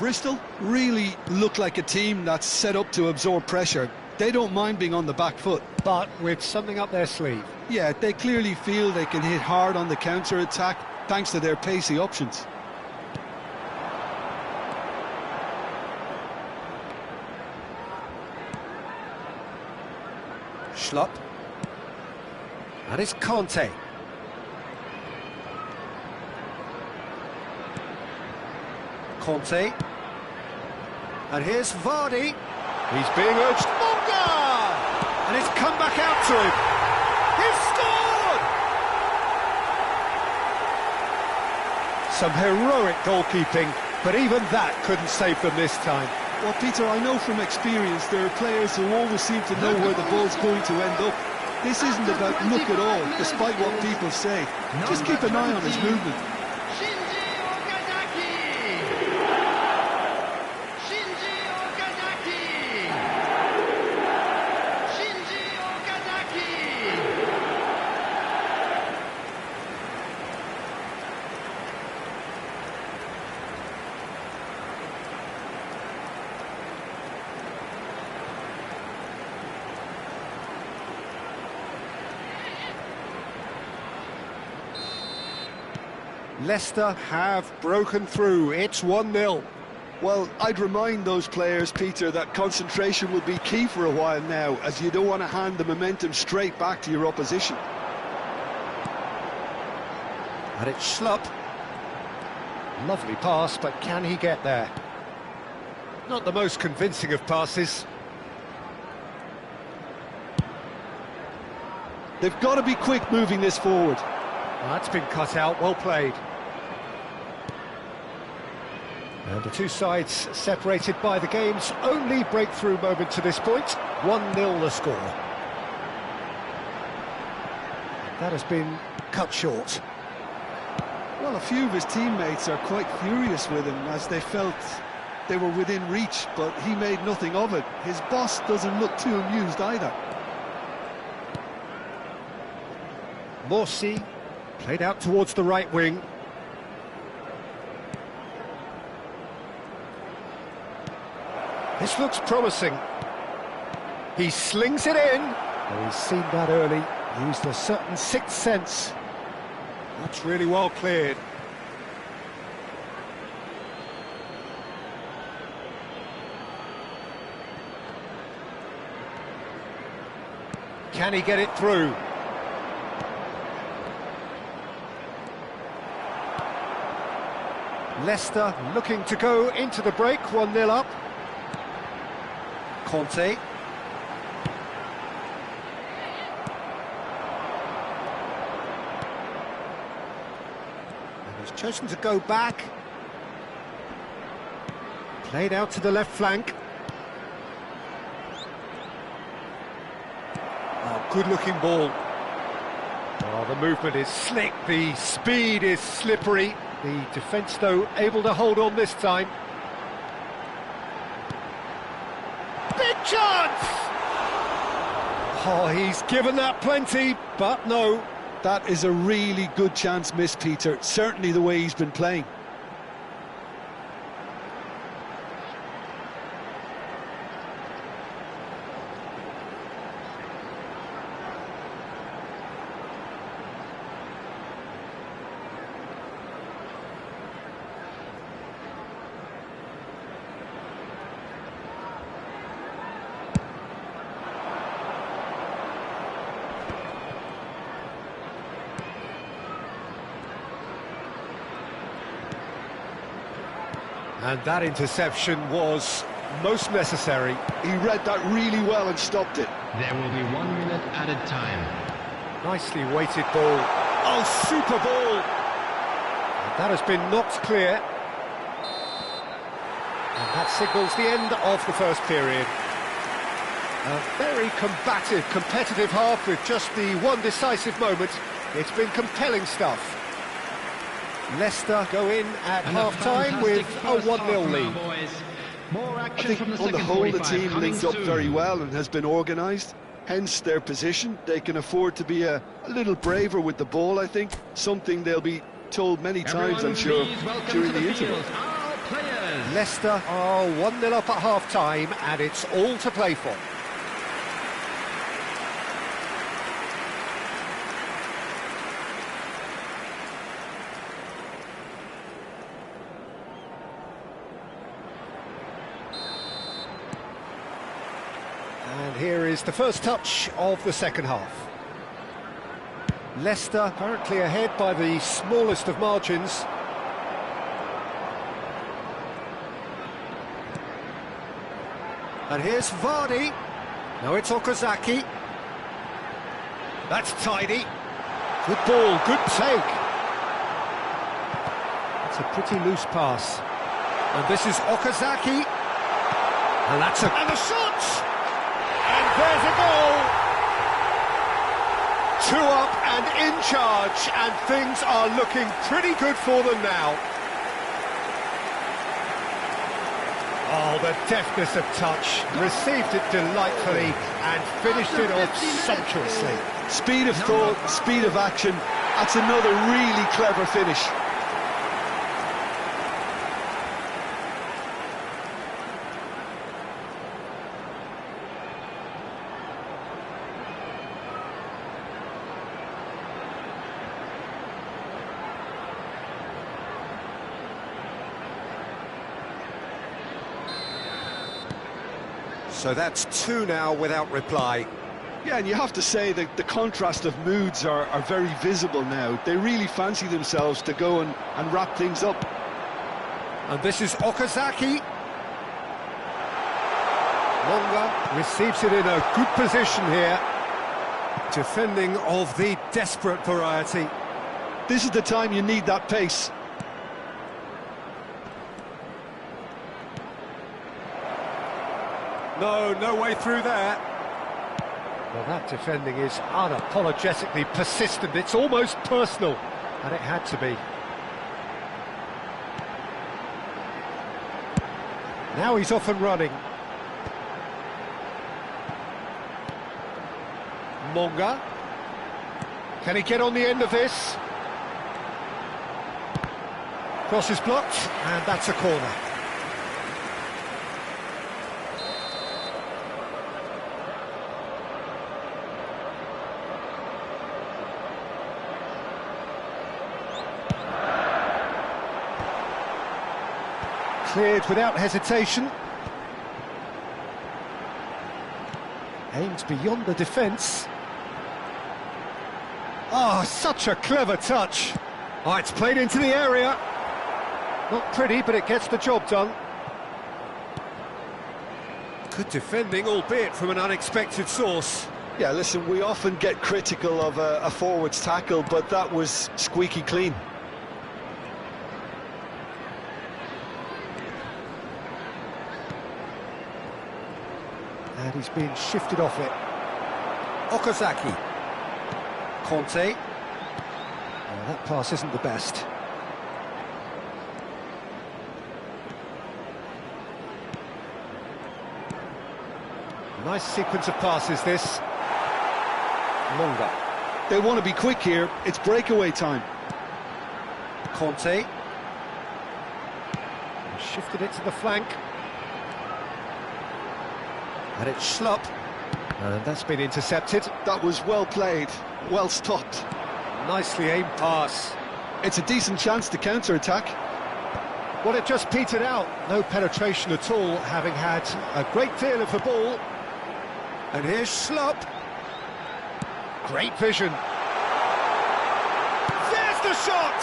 Bristol really look like a team that's set up to absorb pressure. They don't mind being on the back foot. But with something up their sleeve. Yeah, they clearly feel they can hit hard on the counter-attack thanks to their pacey options. Schlupp. And it's Conte. Conte. And here's Vardy. He's being urged. Monga! And it's come back out to him. He's scored! Some heroic goalkeeping, but even that couldn't save them this time. Well, Peter, I know from experience there are players who always seem to know where the ball's going to end up. This isn't about luck at all, despite what people say. Just keep an eye on his movement. Leicester have broken through. It's 1-0. Well, I'd remind those players, Peter, that concentration will be key for a while now, as you don't want to hand the momentum straight back to your opposition. And it's Schlupp. Lovely pass, but can he get there? Not the most convincing of passes. They've got to be quick moving this forward. That's been cut out, well played. And the two sides separated by the game's only breakthrough moment to this point. 1-0 the score. That has been cut short. Well, a few of his teammates are quite furious with him as they felt they were within reach, but he made nothing of it. His boss doesn't look too amused either. Morsi played out towards the right wing. This looks promising. He slings it in. Oh, he's seen that early. Used a certain sixth sense. That's really well cleared. Can he get it through? Leicester looking to go into the break, 1-0 up. Conte. He's chosen to go back. Played out to the left flank. Oh, good-looking ball. Oh, the movement is slick, the speed is slippery. The defence, though, able to hold on this time. Big chance! Oh, he's given that plenty, but no. That is a really good chance missed, Peter. Certainly the way he's been playing. And that interception was most necessary. He read that really well and stopped it. There will be 1 minute added time. Nicely weighted ball. Oh, super ball! And that has been knocked clear. And that signals the end of the first period. A very combative, competitive half with just the one decisive moment. It's been compelling stuff. Leicester go in at half-time with a 1-0 lead. I think on the whole the team links up very well and has been organised, hence their position. They can afford to be a little braver with the ball, I think, something they'll be told many times, I'm sure, during the interval. Leicester are 1-0 up at half-time and it's all to play for. And here is the first touch of the second half. Leicester currently ahead by the smallest of margins. And here's Vardy. No, it's Okazaki. That's tidy. Good ball, good take. It's a pretty loose pass. And this is Okazaki. And that's a... And the shot! And there's a goal! 2 up and in charge, and things are looking pretty good for them now. Oh, the deftness of touch, received it delightfully and finished it off sumptuously. Speed of thought, speed of action, that's another really clever finish. So that's 2 now without reply. Yeah, and you have to say that the contrast of moods are very visible now. They really fancy themselves to go and wrap things up. And this is Okazaki. Longa receives it in a good position here. Defending of the desperate variety. This is the time you need that pace. No way through there. Well, that defending is unapologetically persistent. It's almost personal, and it had to be. Now he's off and running. Monga. Can he get on the end of this? Cross is blocked, and that's a corner. Cleared without hesitation. Aimed beyond the defence. Oh, such a clever touch. Oh, it's played into the area. Not pretty, but it gets the job done. Good defending, albeit from an unexpected source. Yeah, listen, we often get critical of a forward's tackle, but that was squeaky clean. and he's been shifted off it. Okazaki. Conte. Oh, that pass isn't the best. Nice sequence of passes, this. Longa. They want to be quick here. It's breakaway time. Conte. Shifted it to the flank. And it's Schlupp. And that's been intercepted. That was well played, well stopped. Nicely aimed pass. It's a decent chance to counter-attack. Well, it just petered out. No penetration at all, having had a great deal of the ball. And here's Schlupp. Great vision. There's the shot!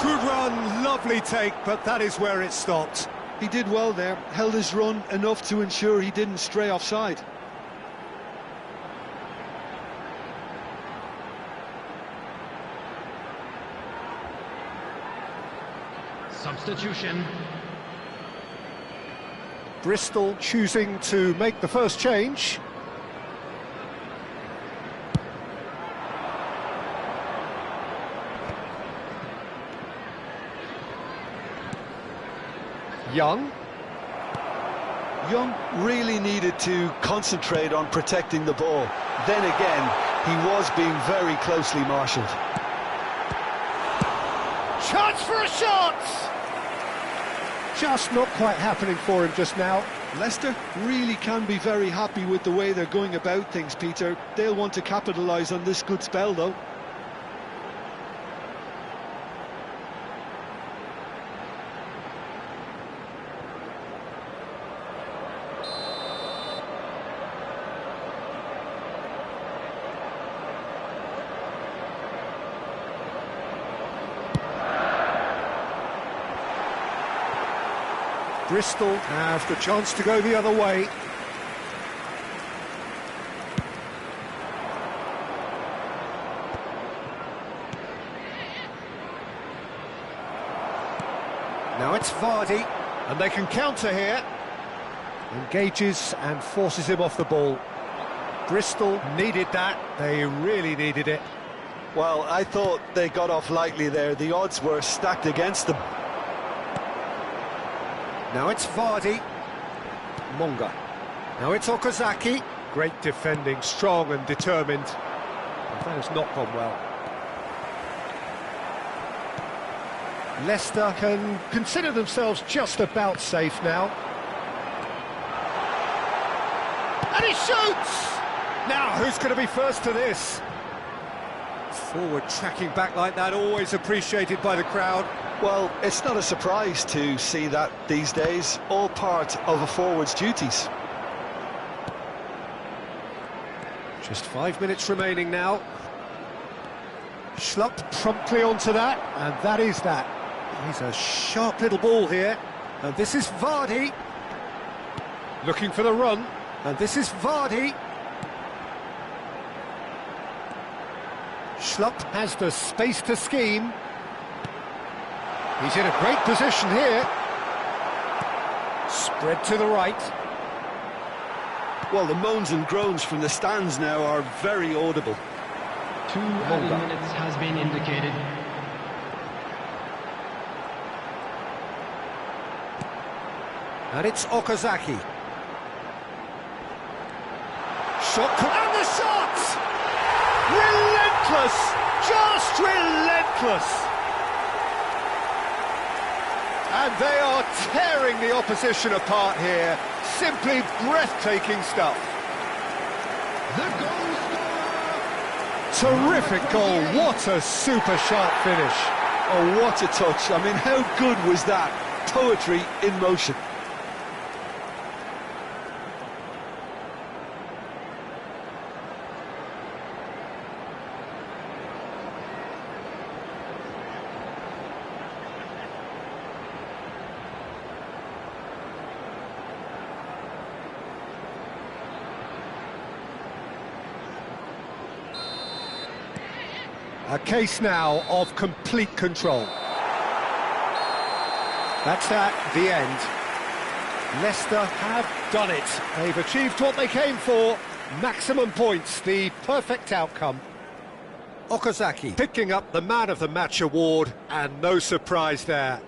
Good run, lovely take, but that is where it stopped. He did well there, held his run enough to ensure he didn't stray offside. Substitution. Bristol choosing to make the first change. Young really needed to concentrate on protecting the ball. Then again, he was being very closely marshalled. Chance for a shot! Just not quite happening for him just now. Leicester really can be very happy with the way they're going about things, Peter. They'll want to capitalise on this good spell, though. Bristol have the chance to go the other way. Now it's Vardy, and they can counter here. Engages and forces him off the ball. Bristol needed that, they really needed it. Well, I thought they got off lightly there. The odds were stacked against them. Now it's Vardy. Monga. Now it's Okazaki. Great defending, strong and determined. But that has not gone well. Leicester can consider themselves just about safe now. And he shoots! Now, who's going to be first to this? Forward tracking back like that, always appreciated by the crowd. Well, it's not a surprise to see that these days, all part of a forward's duties. Just 5 minutes remaining now. Schlupp promptly onto that, and that is that. He's a sharp little ball here, and this is Vardy. Looking for the run, and this is Vardy. Schlupp has the space to scheme. He's in a great position here. Spread to the right. Well, the moans and groans from the stands now are very audible. 2 added minutes has been indicated. And it's Okazaki. Shot, and the shot! Relentless! Just relentless! And they are tearing the opposition apart here. Simply breathtaking stuff. The goal scorer! Terrific goal. What a super sharp finish. Oh, what a touch. I mean, how good was that? Poetry in motion. A case now of complete control. That's that, the end. Leicester have done it. They've achieved what they came for. Maximum points, the perfect outcome. Okazaki picking up the Man of the Match award, and no surprise there.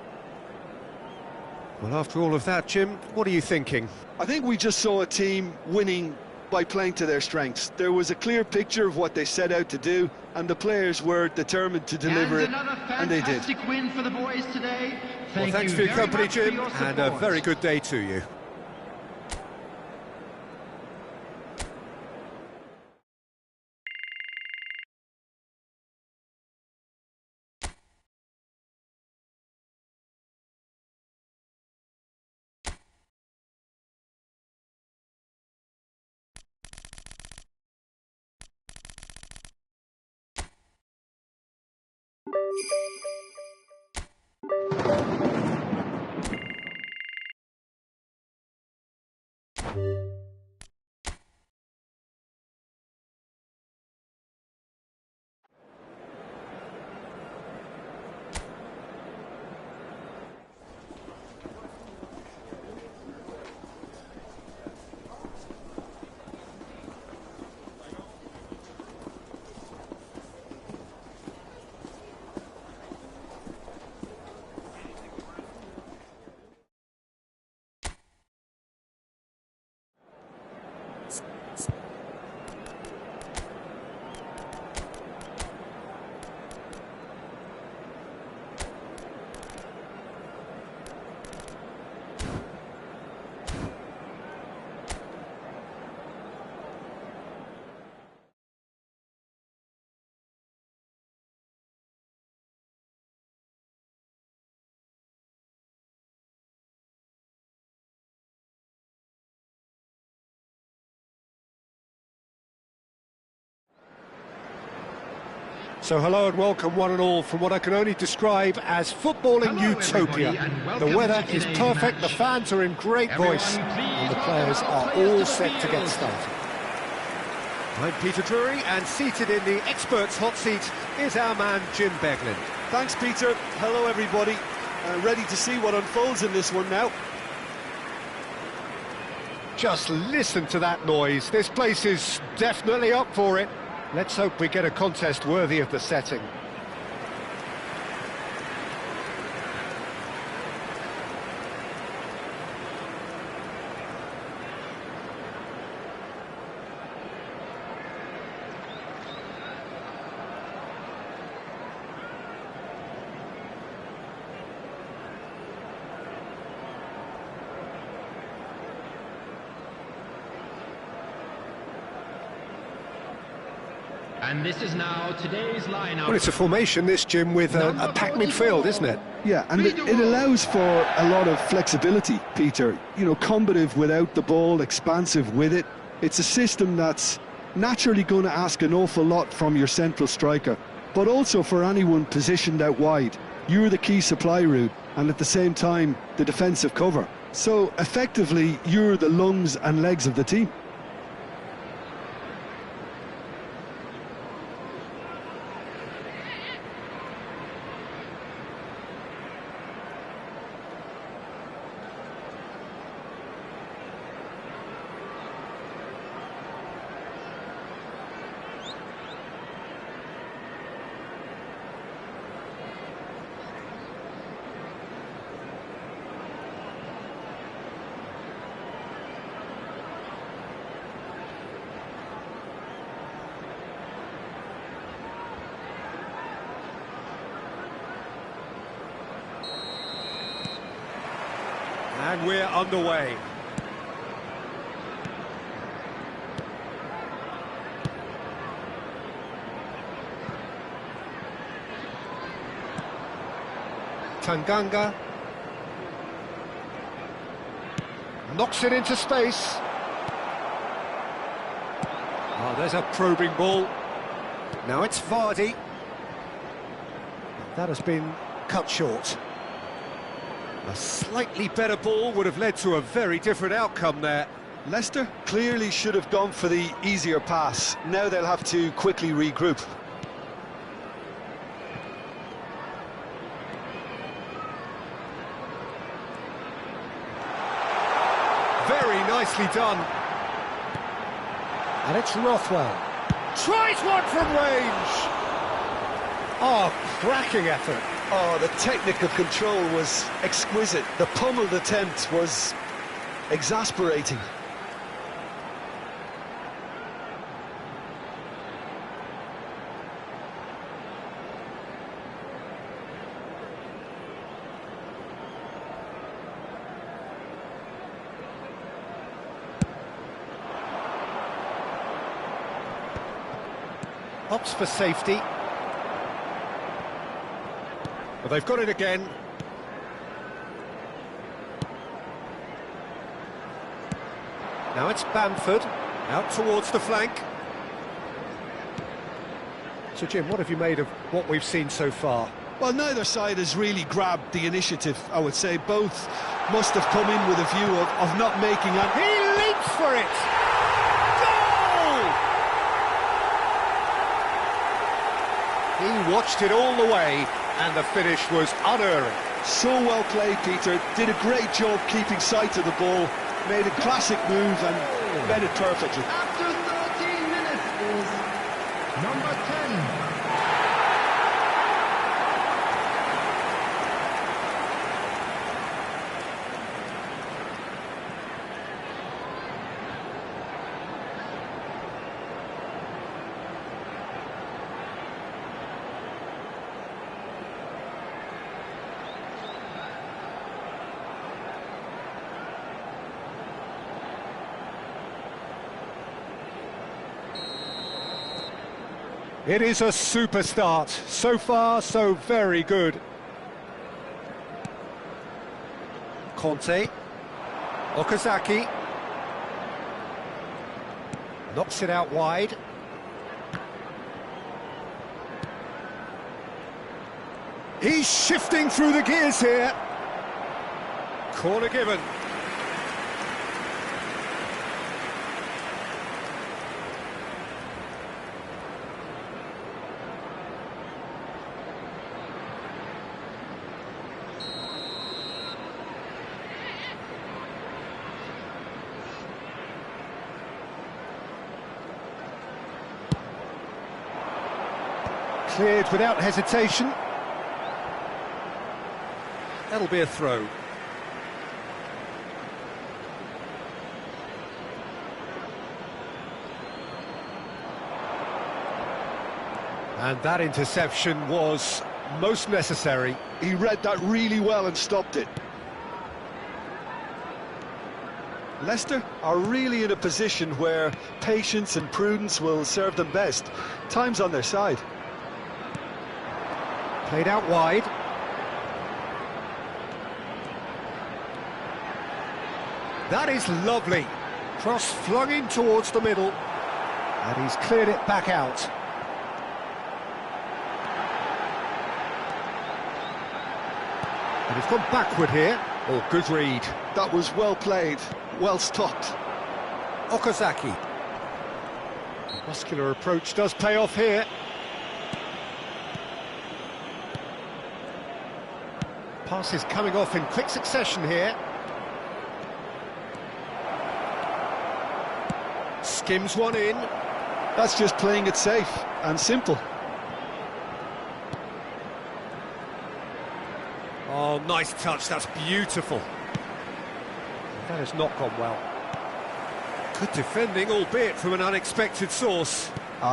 Well, after all of that, Jim, what are you thinking? I think we just saw a team winning by playing to their strengths. There was a clear picture of what they set out to do, and the players were determined to deliver it, and they did. Fantastic win for the boys today. Well, thanks for your company, Jim, and a very good day to you. So hello and welcome one and all from what I can only describe as footballing utopia. The weather is perfect, the fans are in great voice, and the players are all set to get started. I'm Peter Drury, and seated in the experts' hot seat is our man Jim Beglin. Thanks, Peter. Hello, everybody. Ready to see what unfolds in this one now. Just listen to that noise. This place is definitely up for it. Let's hope we get a contest worthy of the setting. And this is now today's lineup. Well, it's a formation, this, Jim, with a packed midfield, isn't it? Yeah, and it allows for a lot of flexibility, Peter. You know, combative without the ball, expansive with it. It's a system that's naturally going to ask an awful lot from your central striker, but also for anyone positioned out wide. You're the key supply route, and at the same time, the defensive cover. So, effectively, you're the lungs and legs of the team. And we're underway. Tanganga knocks it into space. Oh, there's a probing ball. Now it's Vardy. That has been cut short. A slightly better ball would have led to a very different outcome there. Leicester clearly should have gone for the easier pass. Now they'll have to quickly regroup. nicely done. And it's Rothwell. Tries one from range. Oh, cracking effort. Oh, the technical control was exquisite. The pummeled attempt was exasperating. Opts for safety. Well, they've got it again. Now it's Bamford, out towards the flank. So, Jim, what have you made of what we've seen so far? Well, neither side has really grabbed the initiative, I would say. Both must have come in with a view of not making it. He leaps for it! Goal! He watched it all the way, and the finish was unerring. So well played, Peter. Did a great job keeping sight of the ball. Made a classic move and read it perfectly. After 13 minutes is number 10. It is a super start. So far, so very good. Conte. Okazaki. Knocks it out wide. He's shifting through the gears here. Corner given. Cleared without hesitation. That'll be a throw. And that interception was most necessary. He read that really well and stopped it. Leicester are really in a position where patience and prudence will serve them best. Time's on their side. Played out wide. That is lovely. Cross flung in towards the middle. And he's cleared it back out. And he's gone backward here. Oh, good read. That was well played, well stopped. Okazaki. Muscular approach does pay off here. Passes coming off in quick succession here. Skims one in. That's just playing it safe and simple. Oh, nice touch, that's beautiful. That has not gone well. Good defending, albeit from an unexpected source.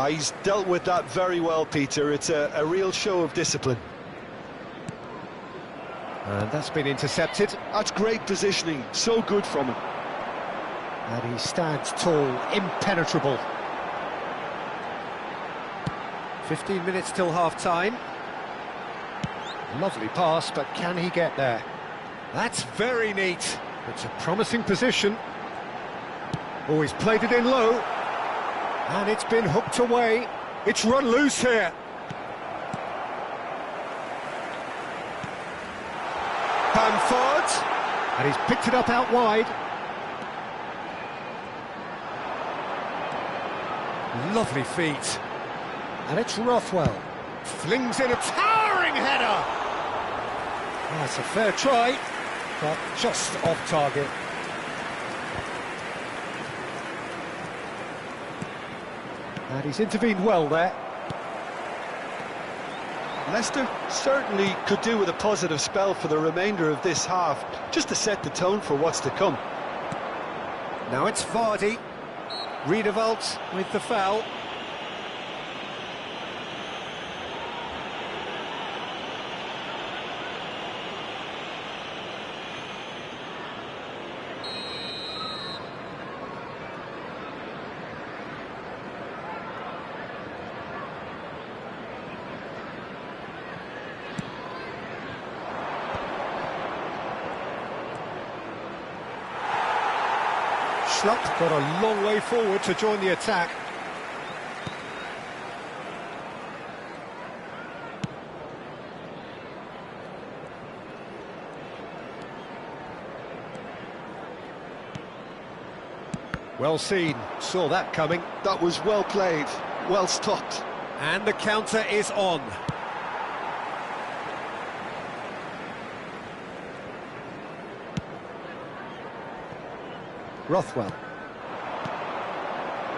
He's dealt with that very well, Peter. It's a real show of discipline. And that's been intercepted. That's great positioning, so good from him. And he stands tall, impenetrable. 15 minutes till half-time. Lovely pass, but can he get there? That's very neat. It's a promising position. Oh, he's played it in low. And it's been hooked away. It's run loose here. Bamford. And he's picked it up out wide. Lovely feet. And it's Rothwell. Flings in a towering header. That's a fair try, but just off target. And he's intervened well there. Leicester certainly could do with a positive spell for the remainder of this half, just to set the tone for what's to come. Now it's Vardy. Riedewald with the foul. Schlupp got a long way forward to join the attack. Well seen, saw that coming. That was well played, well stopped. And the counter is on. Rothwell.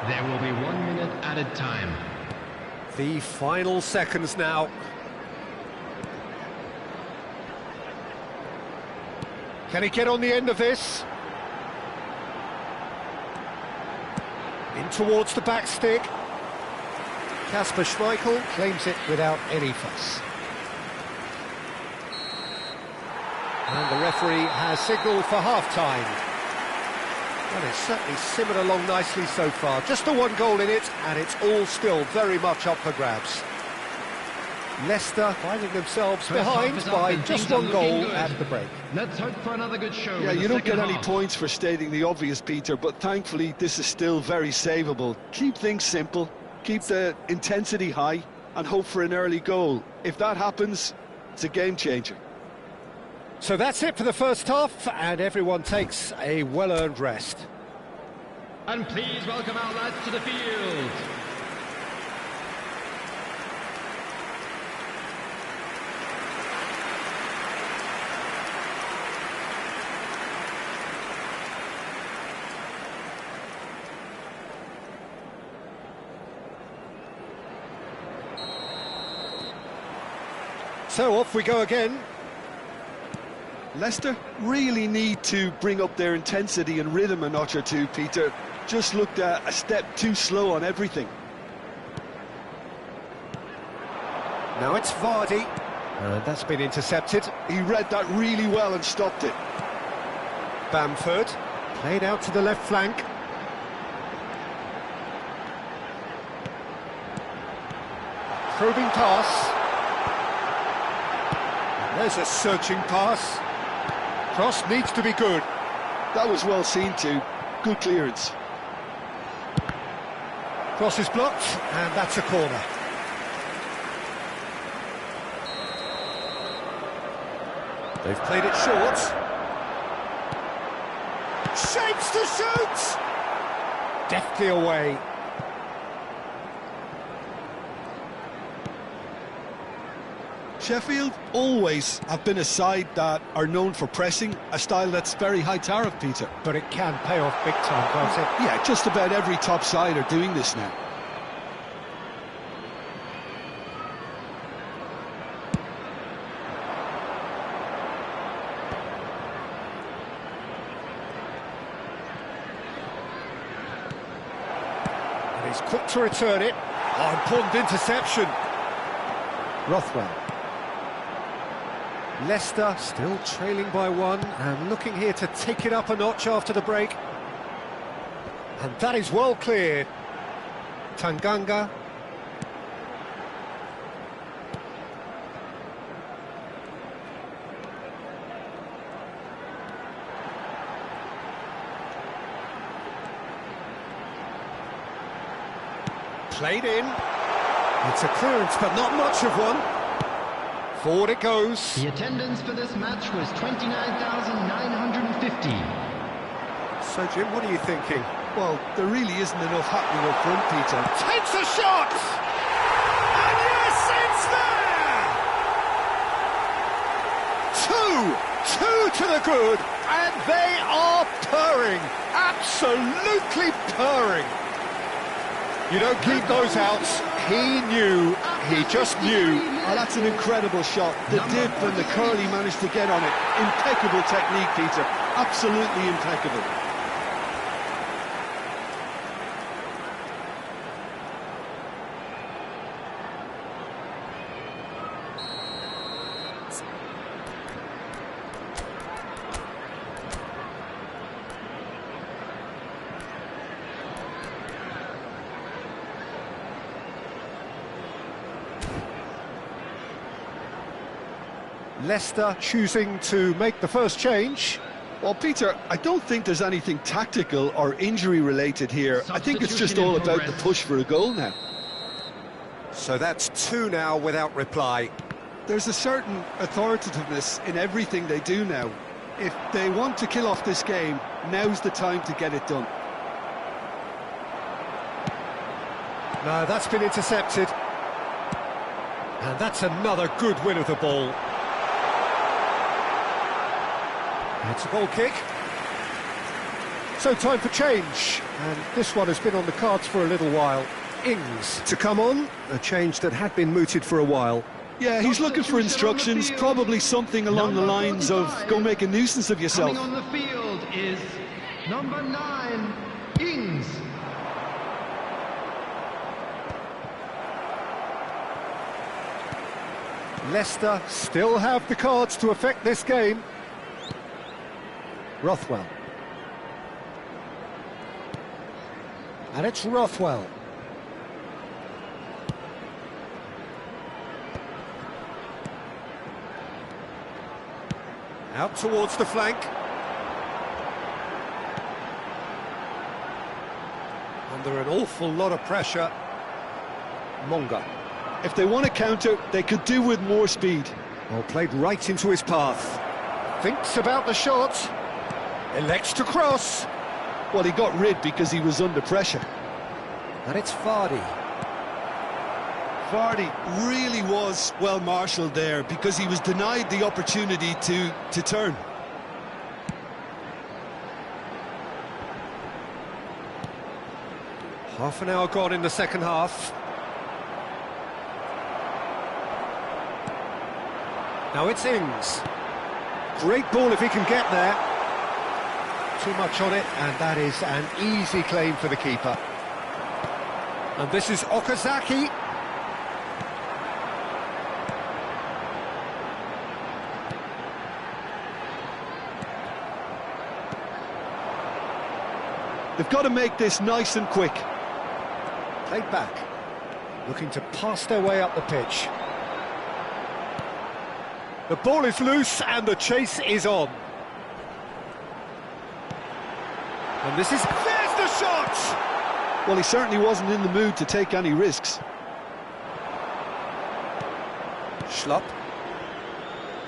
There will be 1 minute added time. The final seconds now. Can he get on the end of this? In towards the back stick. Kasper Schmeichel claims it without any fuss. And the referee has signalled for half-time. Well, it's certainly simmered along nicely so far. Just the one goal in it, and it's all still very much up for grabs. Leicester finding themselves behind by just one goal at the break. Let's hope for another good show. Yeah, you don't get any points for stating the obvious, Peter, but thankfully this is still very savable. Keep things simple, keep the intensity high, and hope for an early goal. If that happens, it's a game changer. So that's it for the first half, and everyone takes a well-earned rest. And please welcome our lads to the field. So off we go again. Leicester really need to bring up their intensity and rhythm a notch or two, Peter. Just looked a step too slow on everything. Now it's Vardy. That's been intercepted. He read that really well and stopped it. Bamford, played out to the left flank. Probing pass. There's a searching pass. Cross needs to be good. That was well seen too. Good clearance. Cross is blocked, and that's a corner. They've played it short. Shapes to shoot! Deftly away. Sheffield always have been a side that are known for pressing, a style that's very high tariff, Peter. But it can pay off big time, can't it? Yeah, just about every top side are doing this now. And he's quick to return it. Oh, important interception. Rothwell. Leicester still trailing by one and looking here to take it up a notch after the break. And that is well cleared. Tanganga. Played in. It's a clearance, but not much of one. Forward it goes. The attendance for this match was 29,950. So, Jim, what are you thinking? Well, there really isn't enough happening up front, Peter. Takes a shot! And yes, it's there! Two to the good, and they are purring. Absolutely purring. You don't keep those outs. He knew, he just knew. Oh, that's an incredible shot. The dip and the curl he managed to get on it. Impeccable technique, Peter. Absolutely impeccable. Leicester choosing to make the first change. Well, Peter, I don't think there's anything tactical or injury related here. I think it's just all about the push for a goal now. So that's 2 now without reply. There's a certain authoritativeness in everything they do now. If they want to kill off this game, now's the time to get it done. No, that's been intercepted. And that's another good win of the ball. It's a goal kick. So time for change, and this one has been on the cards for a little while. Ings to come on, a change that had been mooted for a while. Yeah, he's looking for instructions, probably something along the lines of go make a nuisance of yourself. Coming on the field is number 9, Ings. Leicester still have the cards to affect this game. Rothwell. And it's Rothwell. Out towards the flank. Under an awful lot of pressure. Monga. If they want to counter, they could do with more speed. Well, played right into his path. Thinks about the shot. Elects to cross. Well, he got rid because he was under pressure. And it's Vardy. Vardy really was well marshalled there because he was denied the opportunity to turn. Half an hour gone in the second half. Now it's Ings. Great ball if he can get there. Too much on it, and that is an easy claim for the keeper. And this is Okazaki. They've got to make this nice and quick. Played back. Looking to pass their way up the pitch. The ball is loose and the chase is on. And this is... There's the shot! Well, he certainly wasn't in the mood to take any risks. Schlupp.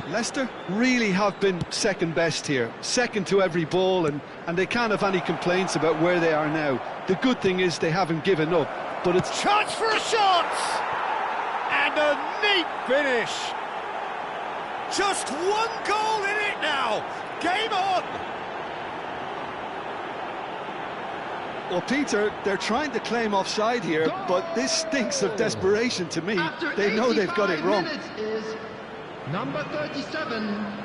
Leicester really have been second best here. Second to every ball, and they can't have any complaints about where they are now. The good thing is they haven't given up, but it's... Chance for a shot! And a neat finish! Just one goal in it now! Game on! Well, Peter, they're trying to claim offside here, but this stinks of desperation to me. They know they've got it wrong. Is number 37.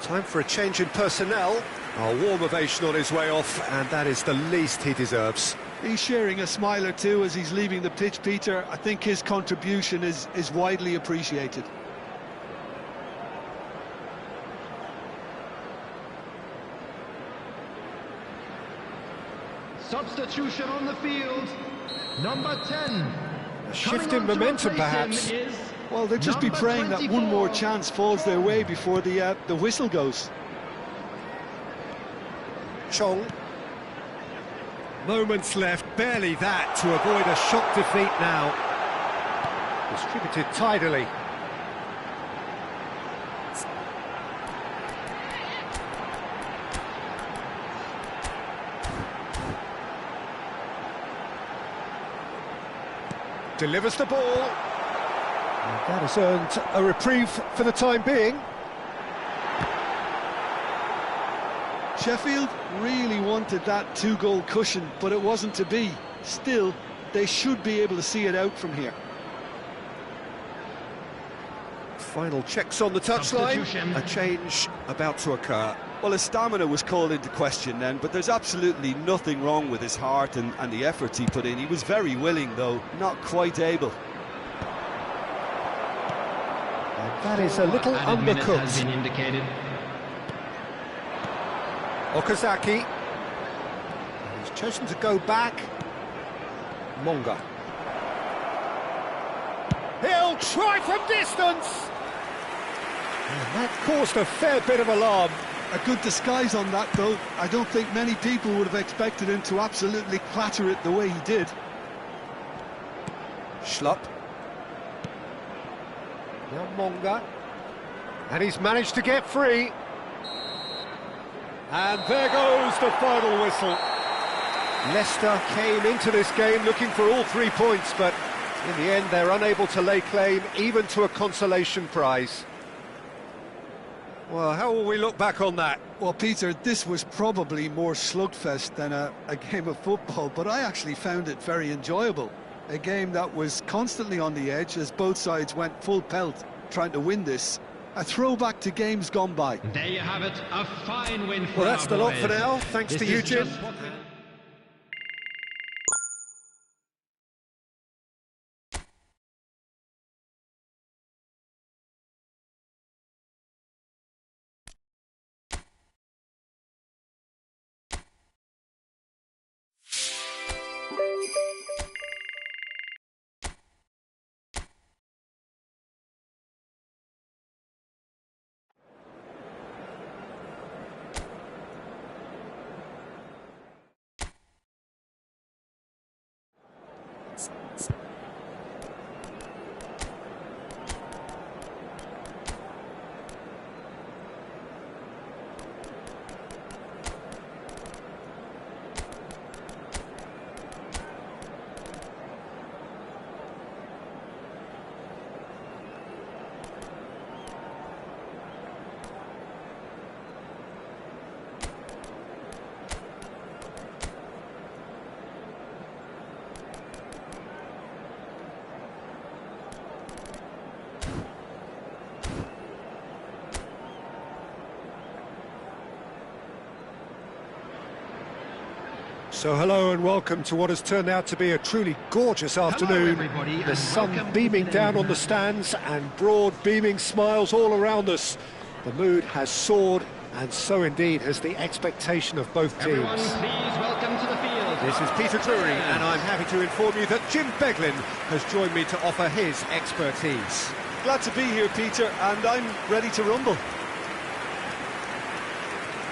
Time for a change in personnel. A warm ovation on his way off, and that is the least he deserves. He's sharing a smile or two as he's leaving the pitch, Peter. I think his contribution is widely appreciated. Substitution on the field, number 10. A shift in momentum, perhaps. Well, they'll just be praying that one more chance falls their way before the whistle goes. Chong. Moments left, barely that, to avoid a shock defeat now. Distributed tidily. delivers the ball. And that has earned a reprieve for the time being. Sheffield really wanted that two-goal cushion, but it wasn't to be. Still, they should be able to see it out from here. Final checks on the touchline. A change about to occur. Well, his stamina was called into question then, but there's absolutely nothing wrong with his heart and the efforts he put in. He was very willing, though, not quite able. And that is a little undercooked. Okazaki. He's chosen to go back. Monga. He'll try from distance! And that caused a fair bit of alarm. A good disguise on that, though. I don't think many people would have expected him to absolutely clatter it the way he did. Schlupp. Now Monga. And he's managed to get free. And there goes the final whistle. Leicester came into this game looking for all 3 points, but in the end they're unable to lay claim even to a consolation prize. Well, how will we look back on that? Well, Peter, this was probably more slugfest than a game of football, but I actually found it very enjoyable. A game that was constantly on the edge as both sides went full pelt trying to win this. A throwback to games gone by. There you have it, a fine win for Well, that's the lot boys. for now. Thanks to you, Jim. So hello and welcome to what has turned out to be a truly gorgeous afternoon. The sun beaming down on the stands and broad beaming smiles all around us. The mood has soared, and so indeed has the expectation of both teams. Everyone, please welcome to the field. This is Peter Drury, and I'm happy to inform you that Jim Beglin has joined me to offer his expertise. Glad to be here, Peter, and I'm ready to rumble.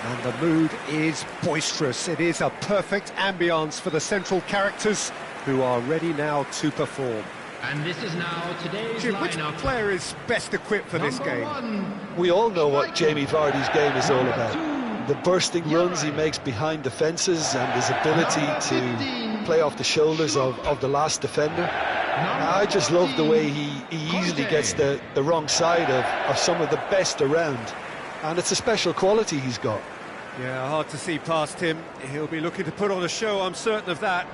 And the mood is boisterous. It is a perfect ambience for the central characters who are ready now to perform. And this is now today's Jim, which lineup. player is best equipped for this game? We all know what Jamie Vardy's game is all about. The bursting runs he makes behind defences and his ability to play off the shoulders of the last defender. I just love the way he easily gets the wrong side of some of the best around. And it's a special quality he's got. Yeah, hard to see past him. He'll be looking to put on a show, I'm certain of that.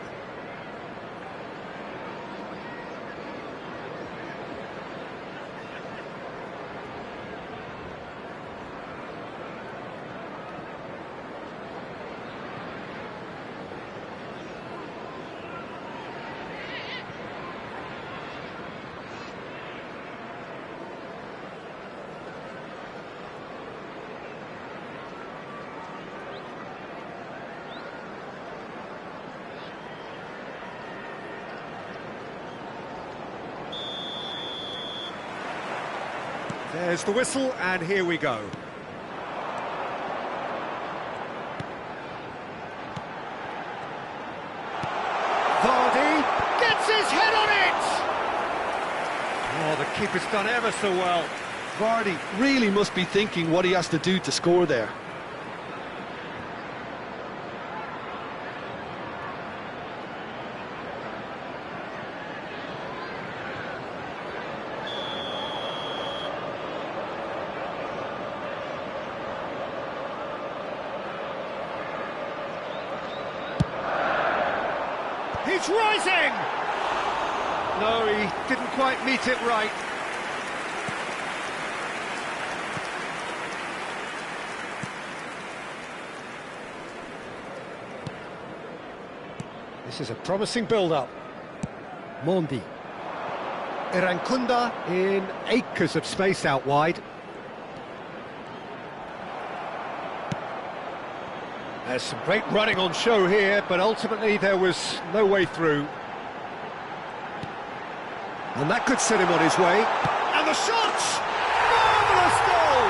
There's the whistle, and here we go. Vardy gets his head on it! Oh, the keeper's done ever so well. Vardy really must be thinking what he has to do to score there. He's rising! No, he didn't quite meet it right. This is a promising build-up. Mondi. Irankunda in acres of space out wide. There's some great running on show here, but ultimately there was no way through. And that could set him on his way. And the shot! Marvellous goal!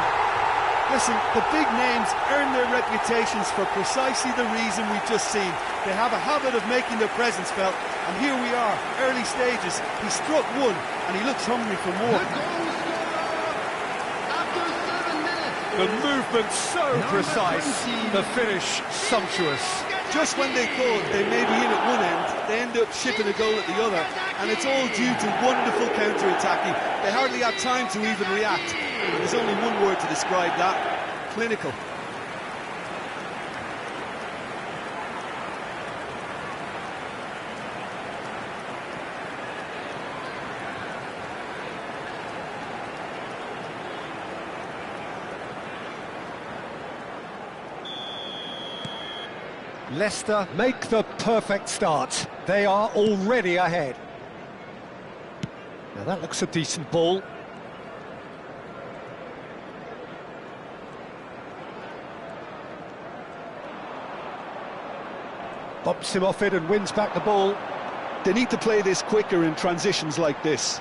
Listen, the big names earn their reputations for precisely the reason we've just seen. They have a habit of making their presence felt, and here we are, early stages. He struck one, and he looks hungry for more. The movement so precise, the finish sumptuous. Just when they thought they may be in at one end, they end up shipping a goal at the other, and it's all due to wonderful counter-attacking. They hardly had time to even react. There's only one word to describe that: clinical. Leicester make the perfect start. They are already ahead. Now that looks a decent ball. Bumps him off it and wins back the ball. They need to play this quicker in transitions like this.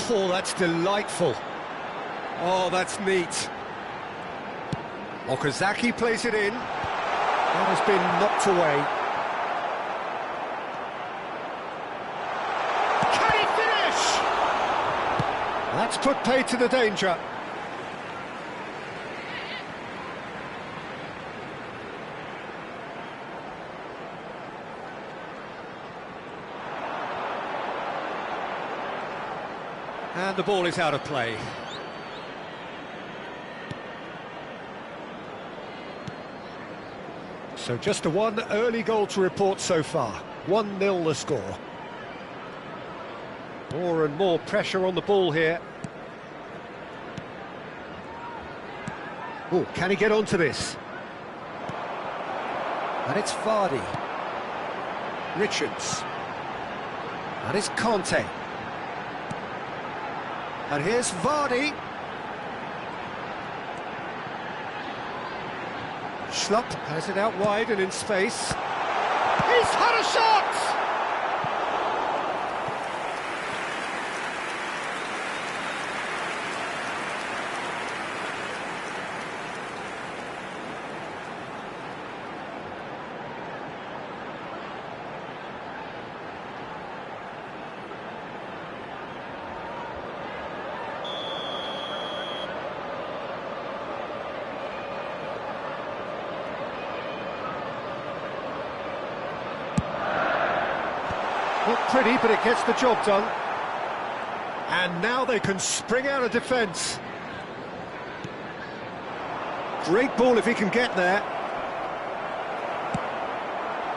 Oh, that's delightful. Oh, that's neat. Okazaki plays it in. That has been knocked away. Can he finish? That's put paid to the danger. And the ball is out of play. So just a one early goal to report so far. 1-0 the score. More and more pressure on the ball here. Oh, can he get onto this? And it's Vardy. Richards. And it's Conte. And here's Vardy. Schlupp has it out wide and in space. He's had a shot! Not pretty, but it gets the job done. And now they can spring out of defence. Great ball if he can get there.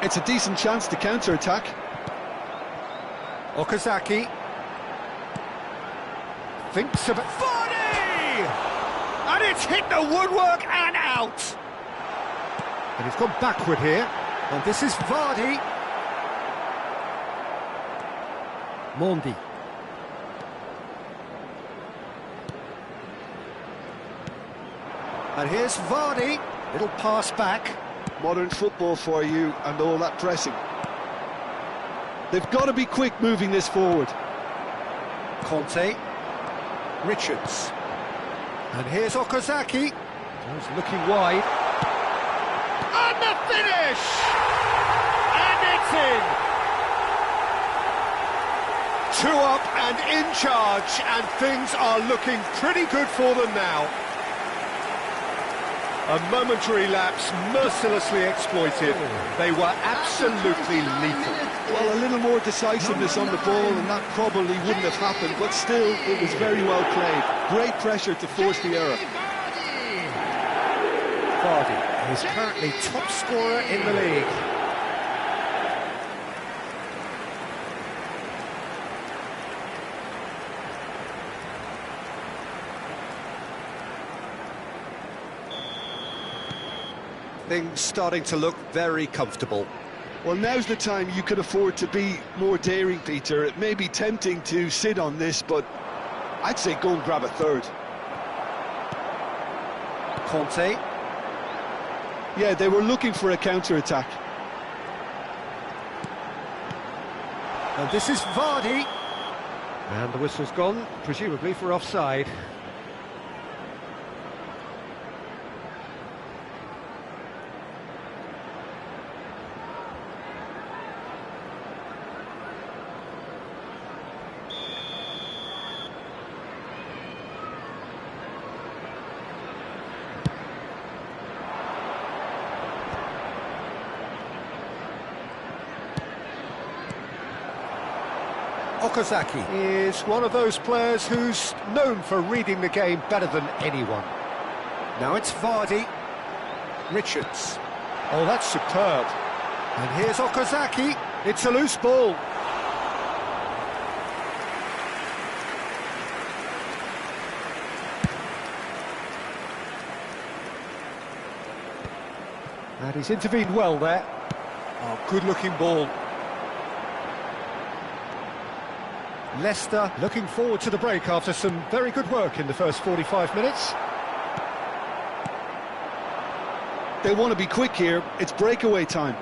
It's a decent chance to counter-attack. Okazaki. Thinks of it. Vardy! And it's hit the woodwork and out. And he's gone backward here. And this is Vardy. Mondi. And here's Vardy. Little pass back. Modern football for you and all that pressing. They've got to be quick moving this forward. Conte. Richards. And here's Okazaki. He's looking wide. And the finish! And it's in! 2 up and in charge, and things are looking pretty good for them now. A momentary lapse mercilessly exploited. They were absolutely lethal. Well, a little more decisiveness on the ball and that probably wouldn't have happened, but still, it was very well played. Great pressure to force the error. Vardy. He's currently top scorer in the league. Things starting to look very comfortable. Well, now's the time you could afford to be more daring, Peter. It may be tempting to sit on this, but I'd say go and grab a third. Conte. Yeah, they were looking for a counter-attack. And this is Vardy. And the whistle's gone, presumably for offside. Okazaki is one of those players who's known for reading the game better than anyone. Now it's Vardy. Richards. Oh, that's superb. And here's Okazaki. It's a loose ball. And he's intervened well there. Oh, good-looking ball. Leicester looking forward to the break after some very good work in the first 45 minutes. They want to be quick here. It's breakaway time.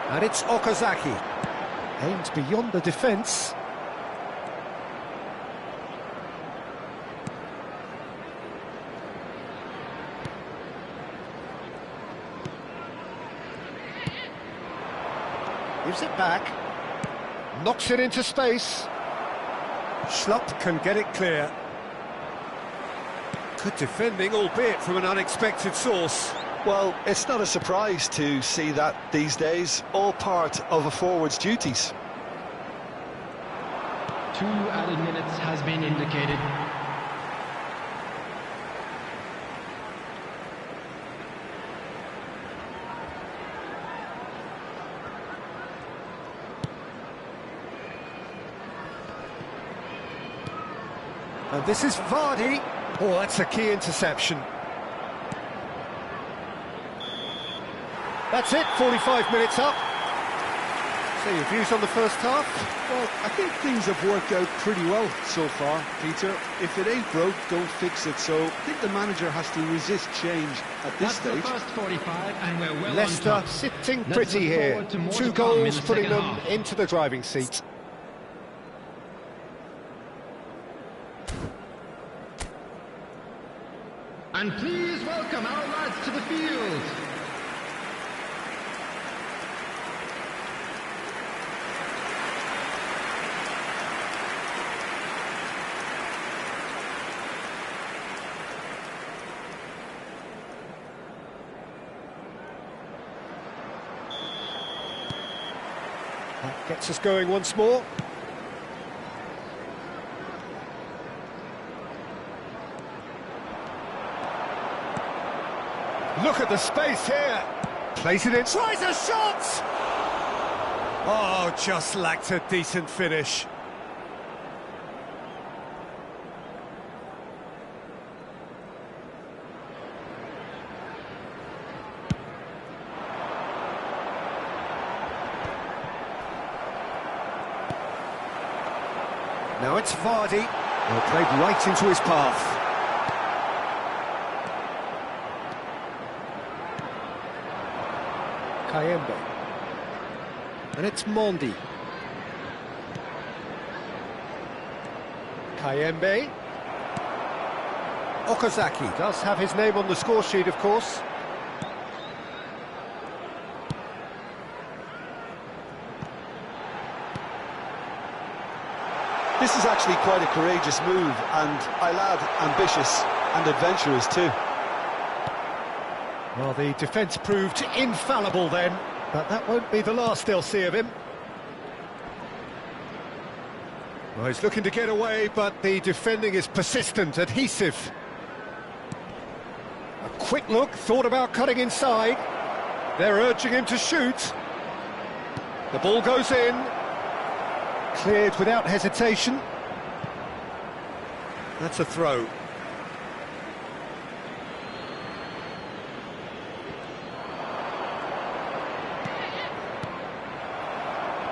And it's Okazaki. Aims beyond the defence. Gives it back. Knocks it into space. Schlupp can get it clear. Good defending, albeit from an unexpected source. Well, it's not a surprise to see that these days, all part of a forward's duties. 2 added minutes has been indicated. And this is Vardy. Oh, that's a key interception. That's it, 45 minutes up. So your views on the first half? Well, I think things have worked out pretty well so far, Peter. If it ain't broke, don't fix it. So I think the manager has to resist change at this stage. That's the first 45, and we're well Leicester on top. sitting Let's pretty look here. forward to more 2 to come in goals the putting second them half. into the driving seat. And please welcome our lads to the field. That gets us going once more. Look at the space here. Plays it in. Tries a shot! Oh, just lacked a decent finish. Now it's Vardy. Well, played right into his path. Kayembe. And it's Mondi. Kayembe. Okazaki does have his name on the score sheet, of course. This is actually quite a courageous move, and I'll add ambitious and adventurous too. Well, the defence proved infallible then, but that won't be the last they'll see of him. Well, he's looking to get away, but the defending is persistent, adhesive. A quick look, thought about cutting inside. They're urging him to shoot. The ball goes in. Cleared without hesitation. That's a throw.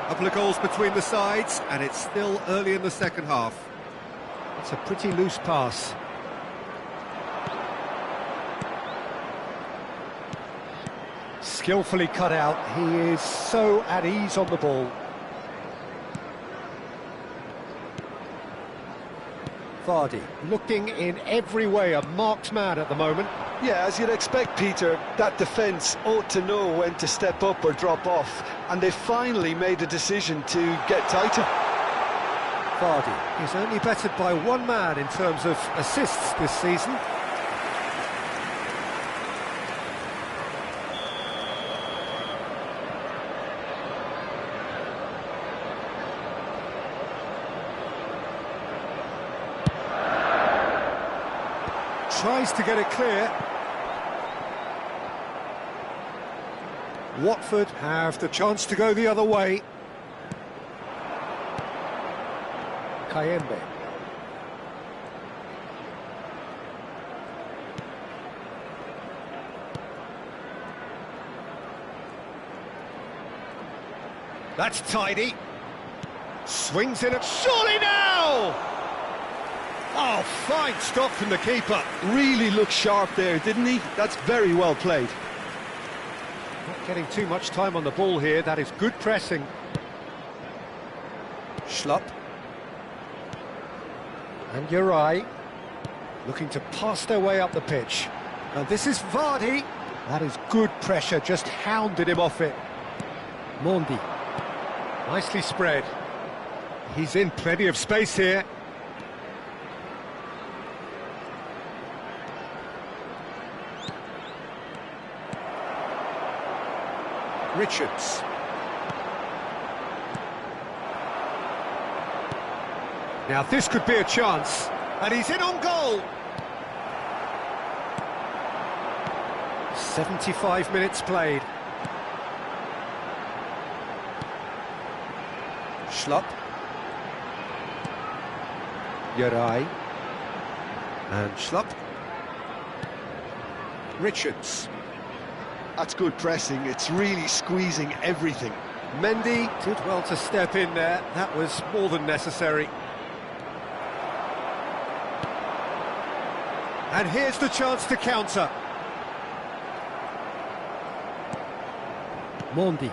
A couple of goals between the sides, and it's still early in the second half. It's a pretty loose pass. Skillfully cut out. He is so at ease on the ball. Vardy looking in every way a marked man at the moment. Yeah, as you'd expect, Peter, that defence ought to know when to step up or drop off, and they finally made a decision to get tighter. Vardy is only bettered by one man in terms of assists this season. Tries to get it clear. Watford have the chance to go the other way. Kayembe. That's tidy. Swings in it. Surely now! Oh, fine stop from the keeper. Really looked sharp there, didn't he? That's very well played. Not getting too much time on the ball here. That is good pressing. Schlupp. And Uri looking to pass their way up the pitch. And this is Vardy. That is good pressure, just hounded him off it. Mondi. Nicely spread. He's in plenty of space here. Richards. Now this could be a chance, and he's in on goal. 75 minutes played. Schlupp. Uri. And Schlupp. Richards. That's good pressing. It's really squeezing everything. Mendy did well to step in there. That was more than necessary. And here's the chance to counter. Mondi.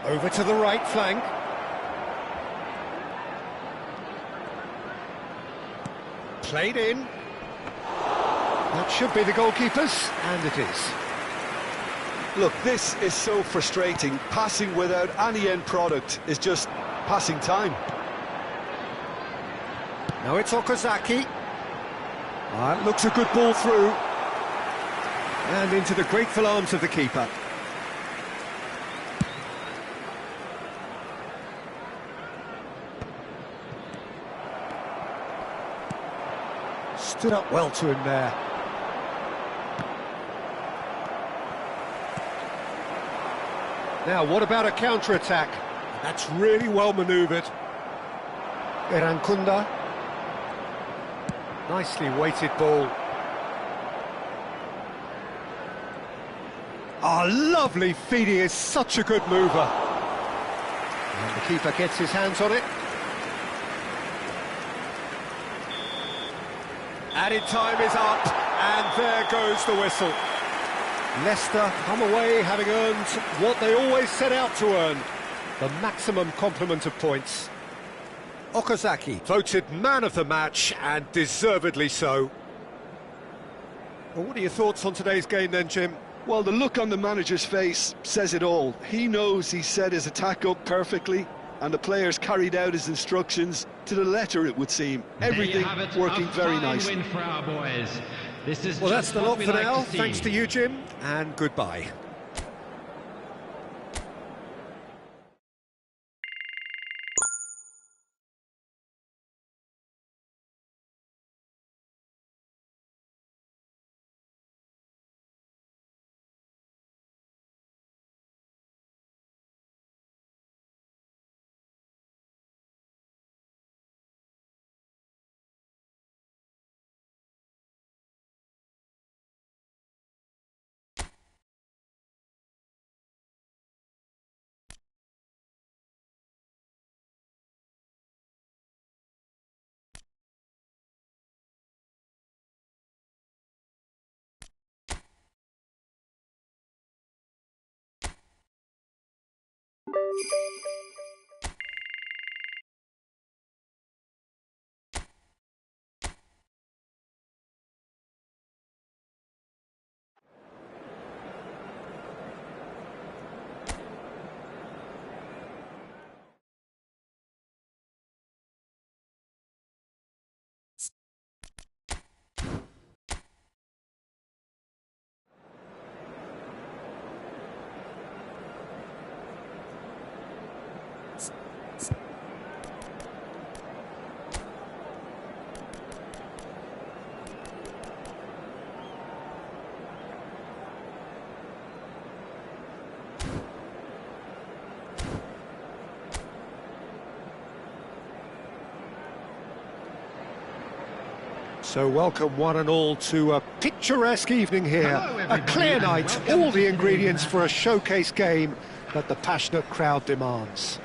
Over to the right flank. Played in. That should be the goalkeeper's, and it is. Look, this is so frustrating. Passing without any end product is just passing time. Now it's Okazaki. That looks a good ball through. And into the grateful arms of the keeper. Stood up well to him there. Now, what about a counter-attack? That's really well manoeuvred. Erankunda. Nicely weighted ball. Oh, lovely feed. He is such a good mover. And the keeper gets his hands on it. Added time is up, and there goes the whistle. Leicester come away having earned what they always set out to earn, the maximum complement of points. Okazaki voted man of the match, and deservedly so. Well, what are your thoughts on today's game then, Jim? Well, the look on the manager's face says it all. He knows he set his attack up perfectly, and the players carried out his instructions to the letter, it would seem. Everything working very nicely. Win for our boys. This is well, that's the lot for now. To Thanks to you, Jim, and goodbye. So welcome one and all to a picturesque evening here, a clear night, all the ingredients for a showcase game that the passionate crowd demands.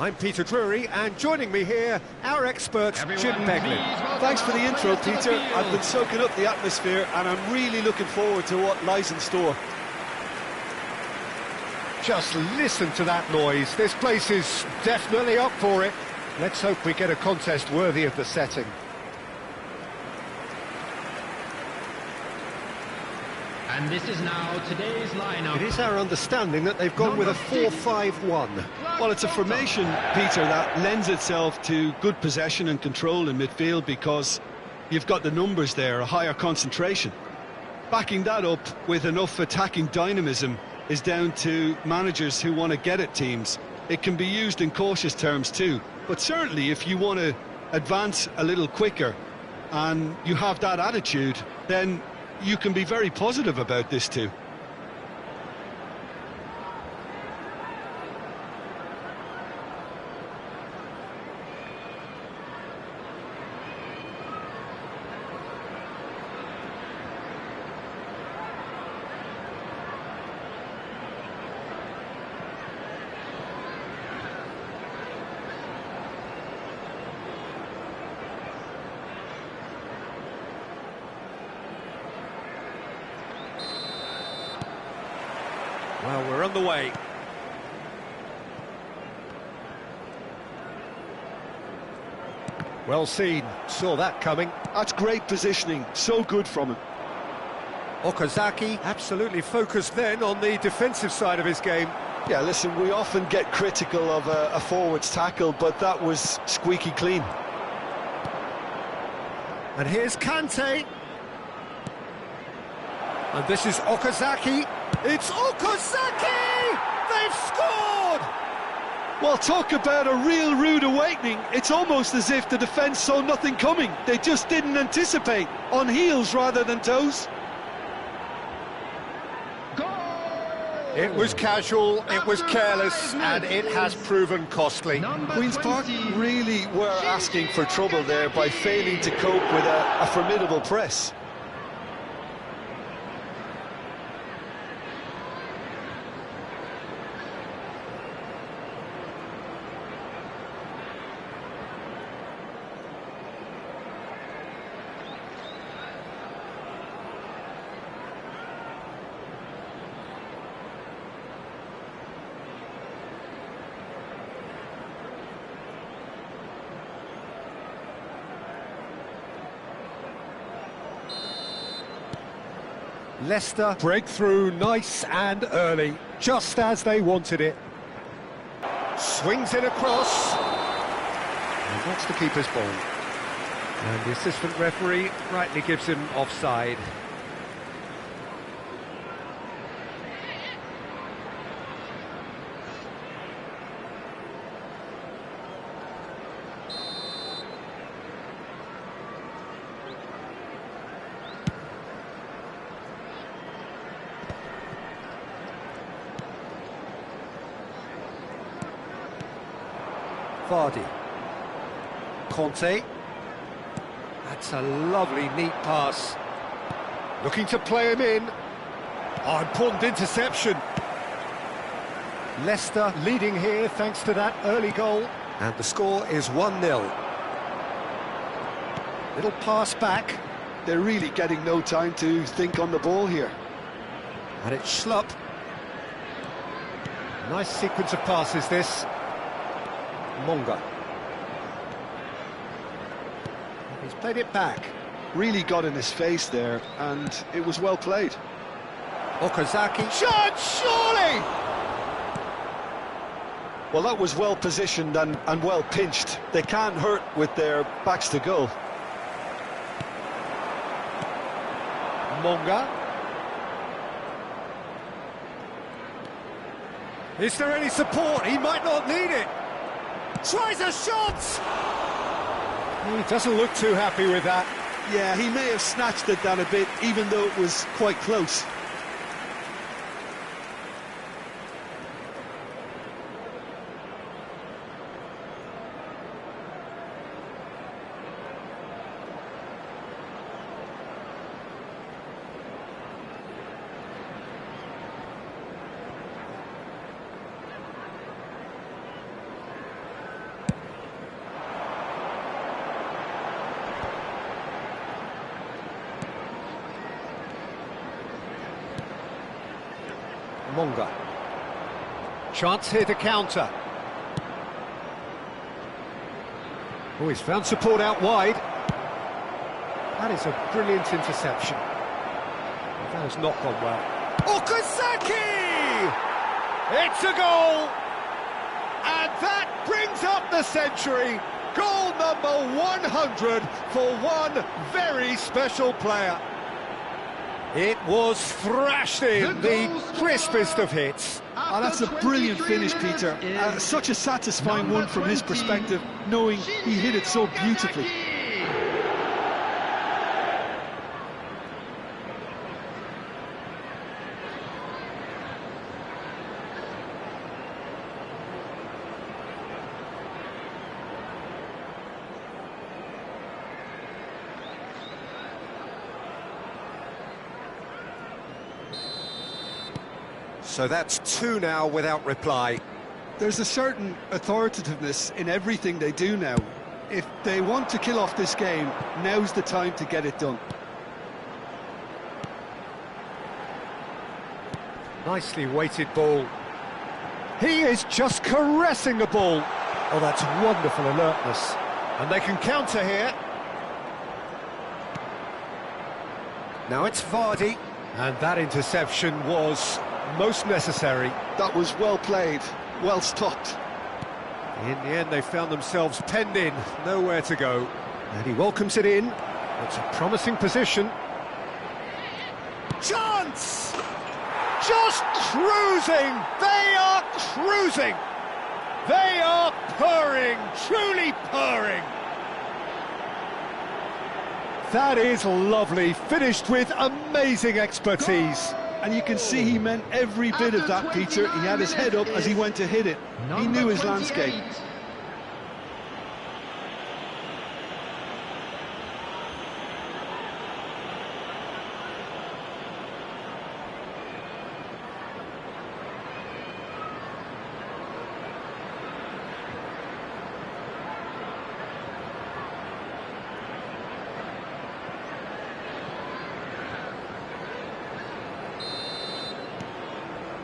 I'm Peter Drury, and joining me here, our expert, Jim Beglin. Thanks for the intro, Peter. I've been soaking up the atmosphere, and I'm really looking forward to what lies in store. Just listen to that noise. This place is definitely up for it. Let's hope we get a contest worthy of the setting. And this is now today's lineup. It is our understanding that they've gone with a 4-5-1. Well, it's a formation, Peter, that lends itself to good possession and control in midfield because you've got the numbers there, a higher concentration. Backing that up with enough attacking dynamism is down to managers who want to get at teams. It can be used in cautious terms too, but certainly if you want to advance a little quicker and you have that attitude, then you can be very positive about this too. Well, we're on the way. Well seen, saw that coming. That's great positioning, so good from him. Okazaki absolutely focused then on the defensive side of his game. Yeah, listen, we often get critical of a forward's tackle, but that was squeaky clean. And here's Kante. And this is Okazaki. It's Okazaki! They've scored! Well, talk about a real rude awakening. It's almost as if the defence saw nothing coming. They just didn't anticipate. On heels rather than toes. It was casual, it was careless, and it has proven costly. Queen's Park really were asking for trouble there by failing to cope with a formidable press. Leicester breakthrough nice and early, just as they wanted it. Swings in across. And that's the keeper's ball. And the assistant referee rightly gives him offside. Vardy. Conte. That's a lovely, neat pass. Looking to play him in. Oh, important interception. Leicester leading here thanks to that early goal. And the score is 1-0. Little pass back. They're really getting no time to think on the ball here. And it's Schlupp. Nice sequence of passes, this. Monga. He's played it back. Really got in his face there, and it was well played. Okazaki. Shot, surely! Well, that was well positioned and well pinched. They can't hurt with their backs to goal. Monga. Is there any support? He might not need it. Tries a shot! He doesn't look too happy with that. Yeah, he may have snatched it down a bit, even though it was quite close. Monga. Chance here to counter. Oh, he's found support out wide. That is a brilliant interception. That has not gone well. Okazaki! It's a goal! And that brings up the century. Goal number 100 for one very special player. It was thrashed in, the crispest of hits. Oh, that's a brilliant finish, Peter. Such a satisfying one from his perspective, knowing he hit it so beautifully. So that's two now without reply. There's a certain authoritativeness in everything they do now. If they want to kill off this game, now's the time to get it done. Nicely weighted ball. He is just caressing the ball. Oh, that's wonderful alertness. And they can counter here. Now it's Vardy. And that interception was most necessary. That was well played, well stopped. In the end, they found themselves penned in, nowhere to go. And he welcomes it in. It's a promising position. Chance! Just cruising! They are cruising! They are purring, truly purring! That is lovely, finished with amazing expertise. And you can see he meant every bit of that, Peter. He had his head up as he went to hit it. He knew his landscape.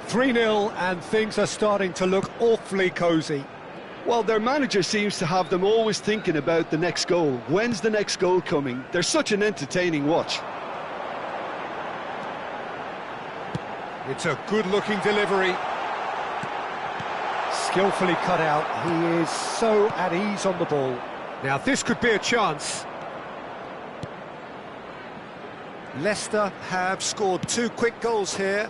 "3-0 and things are starting to look awfully cosy. Well, their manager seems to have them always thinking about the next goal. When's the next goal coming? They're such an entertaining watch. It's a good-looking delivery. Skillfully cut out. He is so at ease on the ball. Now, this could be a chance. Leicester have scored 2 quick goals here.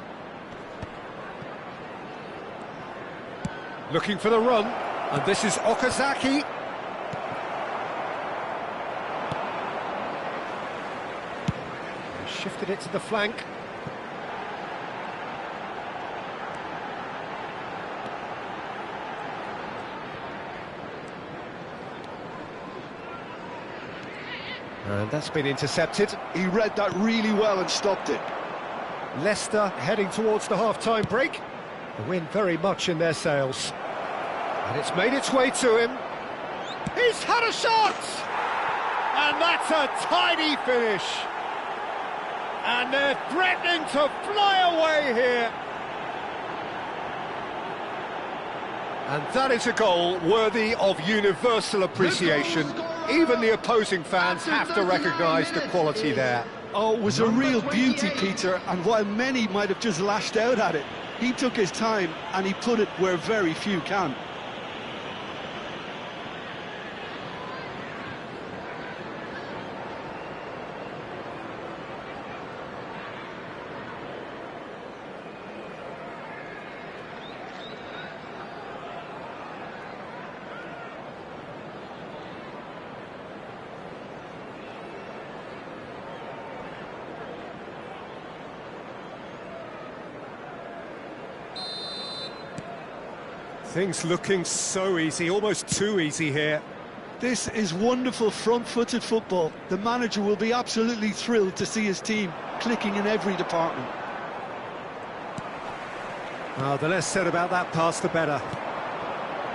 Looking for the run, and this is Okazaki. Shifted it to the flank. And that's been intercepted. He read that really well and stopped it. Leicester heading towards the half-time break. The wind very much in their sails. And it's made its way to him. He's had a shot! And that's a tidy finish. And they're threatening to fly away here. And that is a goal worthy of universal appreciation. Even the opposing fans have to recognise the quality there. Oh, it was a real beauty, Peter, and while many might have just lashed out at it, he took his time and he put it where very few can. Things looking so easy, almost too easy here. This is wonderful front-footed football. The manager will be absolutely thrilled to see his team clicking in every department. Oh, the less said about that pass, the better.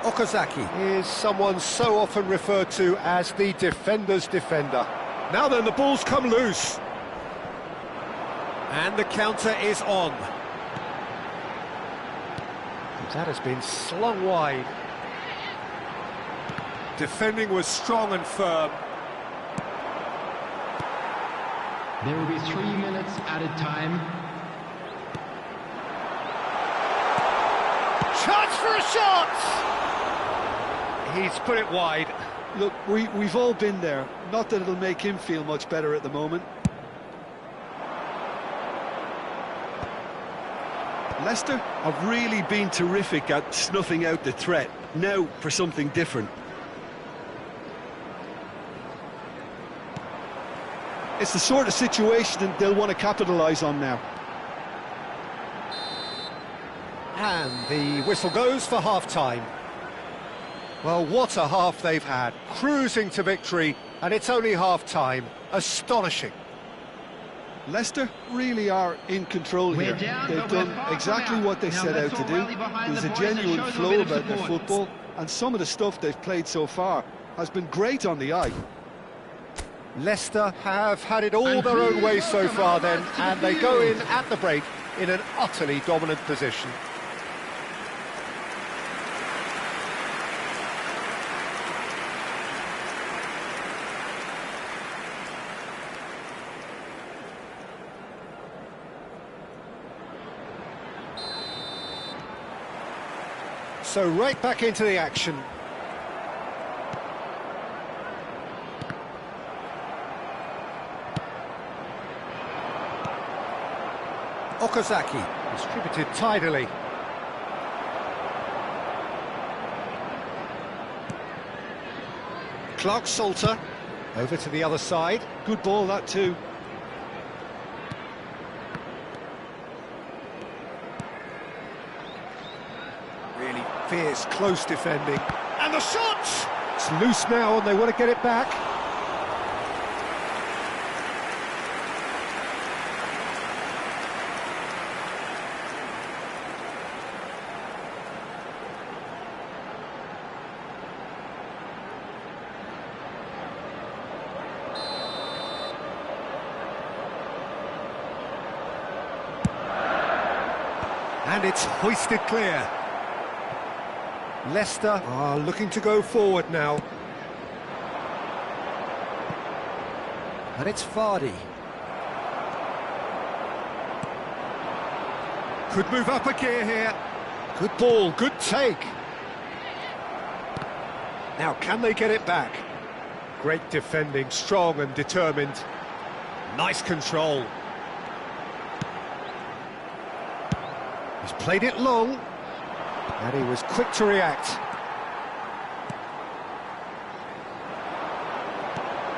Okazaki is someone so often referred to as the defender's defender. Now then, the ball's come loose. And the counter is on. That has been slung wide. Defending was strong and firm. There will be 3 minutes added time. Chance for a shot! He's put it wide. Look, we've all been there. Not that it'll make him feel much better at the moment. Leicester have really been terrific at snuffing out the threat. Now for something different. It's the sort of situation that they'll want to capitalise on now. And the whistle goes for half-time. Well, what a half they've had. Cruising to victory, and it's only half-time. Astonishing. Leicester really are in control here. They've done exactly what they set out to do. There's a genuine flow about their football, and some of the stuff they've played so far has been great on the eye. Leicester have had it all their own way so far then, and they go in at the break in an utterly dominant position. So right back into the action. Okazaki, distributed tidily. Clark Salter, over to the other side. Good ball, that too. Really fierce, close defending. And the shot! It's loose now and they want to get it back. And it's hoisted clear. Leicester are looking to go forward now. And it's Vardy. Could move up a gear here. Good ball, good take. Now, can they get it back? Great defending, strong and determined. Nice control. He's played it long, and he was quick to react.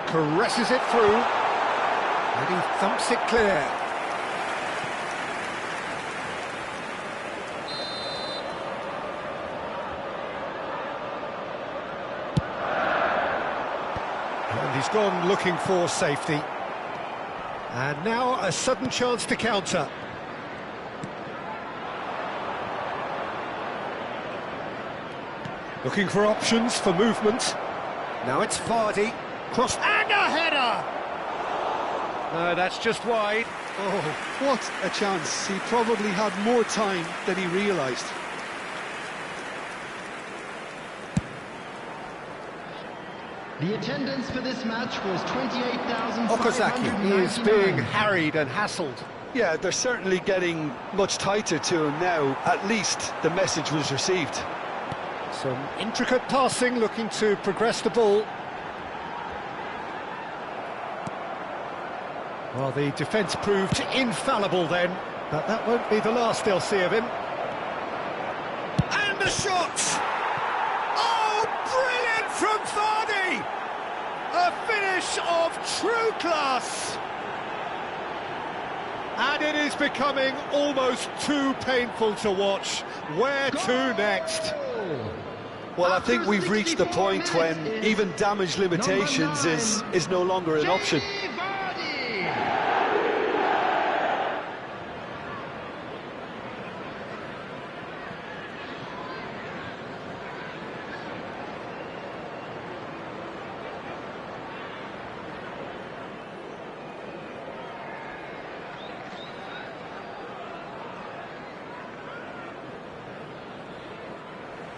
Caresses it through, and he thumps it clear. And he's gone looking for safety. And now a sudden chance to counter. Looking for options for movement. Now it's Vardy. Cross and a header! No, that's just wide. Oh, what a chance. He probably had more time than he realised. The attendance for this match was 28,599. Okazaki is being harried and hassled. Yeah, they're certainly getting much tighter to him now. At least the message was received. Some intricate passing, looking to progress the ball. Well, the defence proved infallible then, but that won't be the last they'll see of him. And the shot! Oh, brilliant from Vardy! A finish of true class! And it is becoming almost too painful to watch. Where to next? Well, I think we've reached the point when even damage limitations is no longer an option.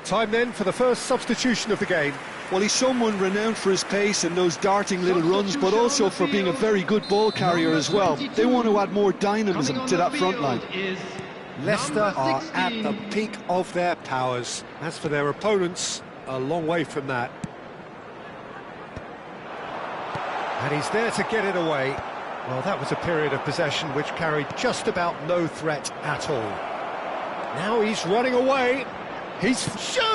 Time then for the first substitution of the game. Well, he's someone renowned for his pace and those darting little runs, but also for being a very good ball carrier as well. They want to add more dynamism to that front line. Leicester are at the peak of their powers. As for their opponents, a long way from that. And he's there to get it away. Well, that was a period of possession which carried just about no threat at all. Now he's running away. He shoots! Is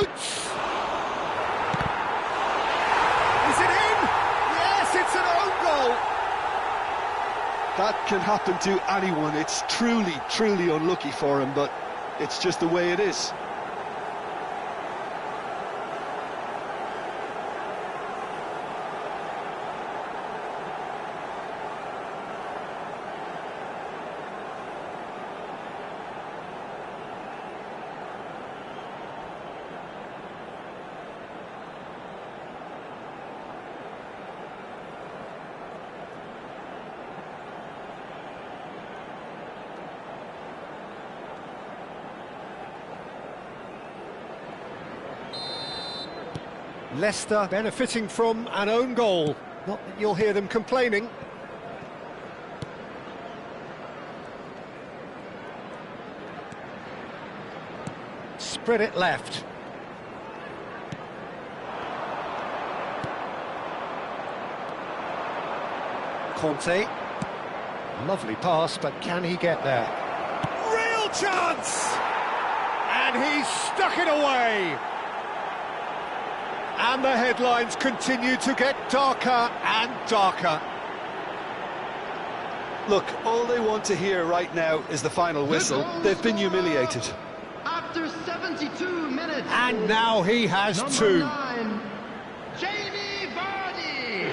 it in? Yes, it's an own goal! That can happen to anyone. It's truly, truly unlucky for him, but it's just the way it is. Leicester benefiting from an own goal. Not that you'll hear them complaining. Spread it left. Conte. Lovely pass, but can he get there? Real chance! And he's stuck it away! And the headlines continue to get darker and darker. Look, all they want to hear right now is the final whistle. They've been humiliated. After 72 minutes. And now he has two. Number 9, Jamie Vardy.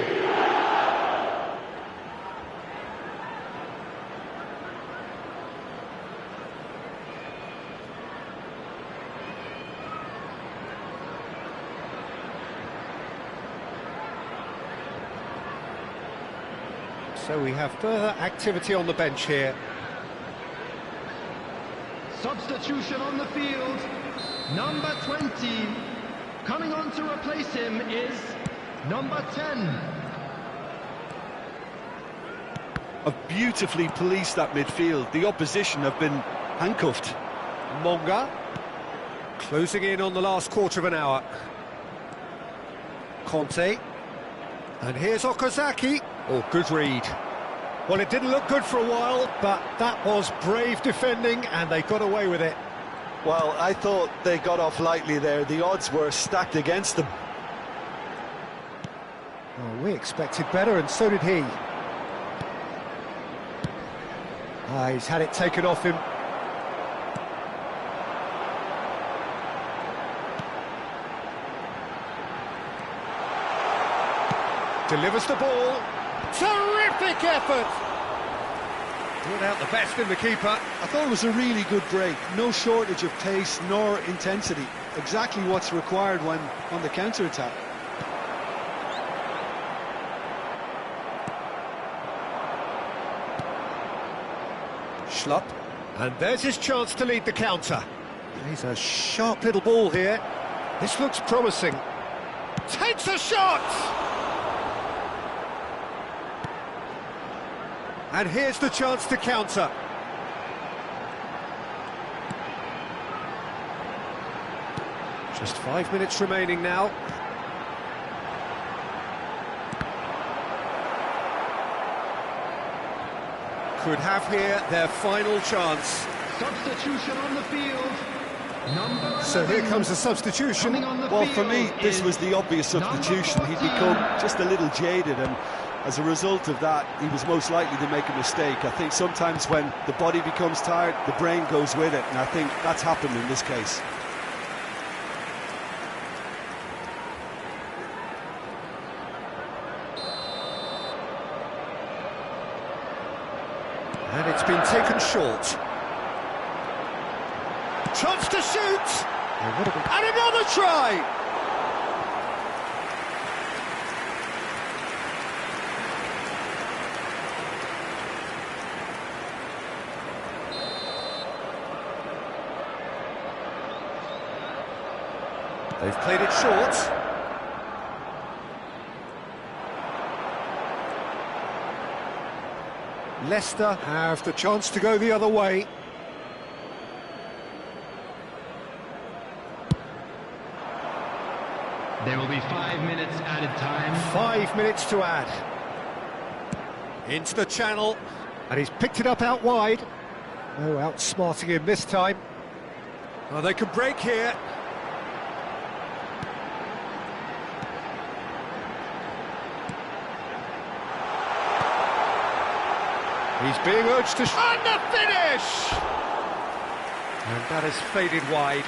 So we have further activity on the bench here. Substitution on the field. Number 20. Coming on to replace him is number 10. Have beautifully policed that midfield. The opposition have been handcuffed. Monga closing in on the last quarter of an hour. Conte. And here's Okazaki. Oh, good read. Well, it didn't look good for a while, but that was brave defending, and they got away with it. Well, I thought they got off lightly there. The odds were stacked against them. Oh, we expected better, and so did he. He's had it taken off him. Delivers the ball. Terrific effort! Brought out the best in the keeper. I thought it was a really good break. No shortage of pace nor intensity. Exactly what's required when on the counter-attack. Schlupp. And there's his chance to lead the counter. He's a sharp little ball here. This looks promising. Takes a shot! And here's the chance to counter. Just 5 minutes remaining now. Could have here their final chance. Substitution on the field. So here comes a substitution. Well, for me, this was the obvious substitution. He'd become just a little jaded, and as a result of that, he was most likely to make a mistake. I think sometimes when the body becomes tired, the brain goes with it, and I think that's happened in this case. And it's been taken short. Chance to shoot! And another try! They've played it short. Leicester have the chance to go the other way. There will be 5 minutes added time. 5 minutes to add. Into the channel. And he's picked it up out wide. Oh, outsmarting him this time. Oh, they can break here. He's being urged to... And the finish! And that has faded wide.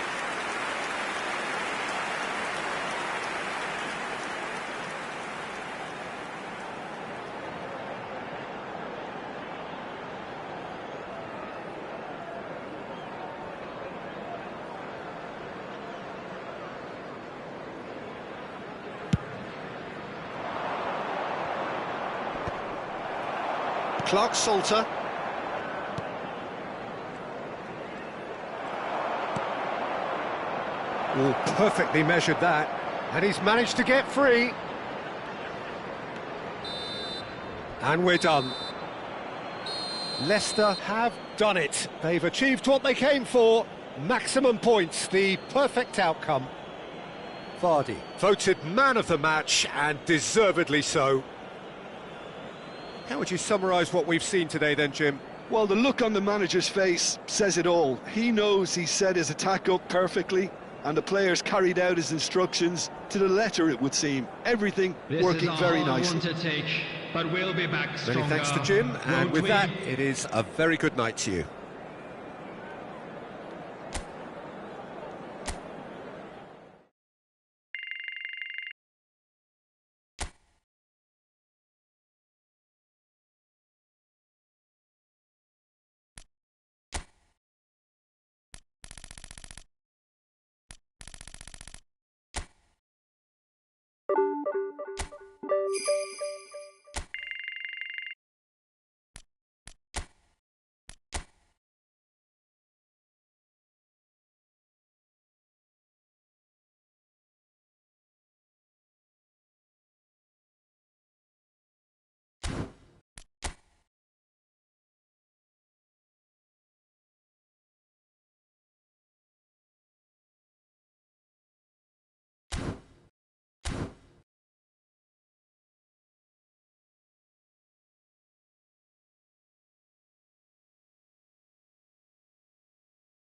Clark-Salter. Oh, perfectly measured that. And he's managed to get free. And we're done. Leicester have done it. They've achieved what they came for. Maximum points, the perfect outcome. Vardy, voted man of the match, and deservedly so. How would you summarise what we've seen today then, Jim? Well, the look on the manager's face says it all. He knows he set his attack up perfectly, and the players carried out his instructions to the letter, it would seem. Everything working very nicely. To take, but we'll be back stronger. Many thanks to Jim, and with that, it is a very good night to you.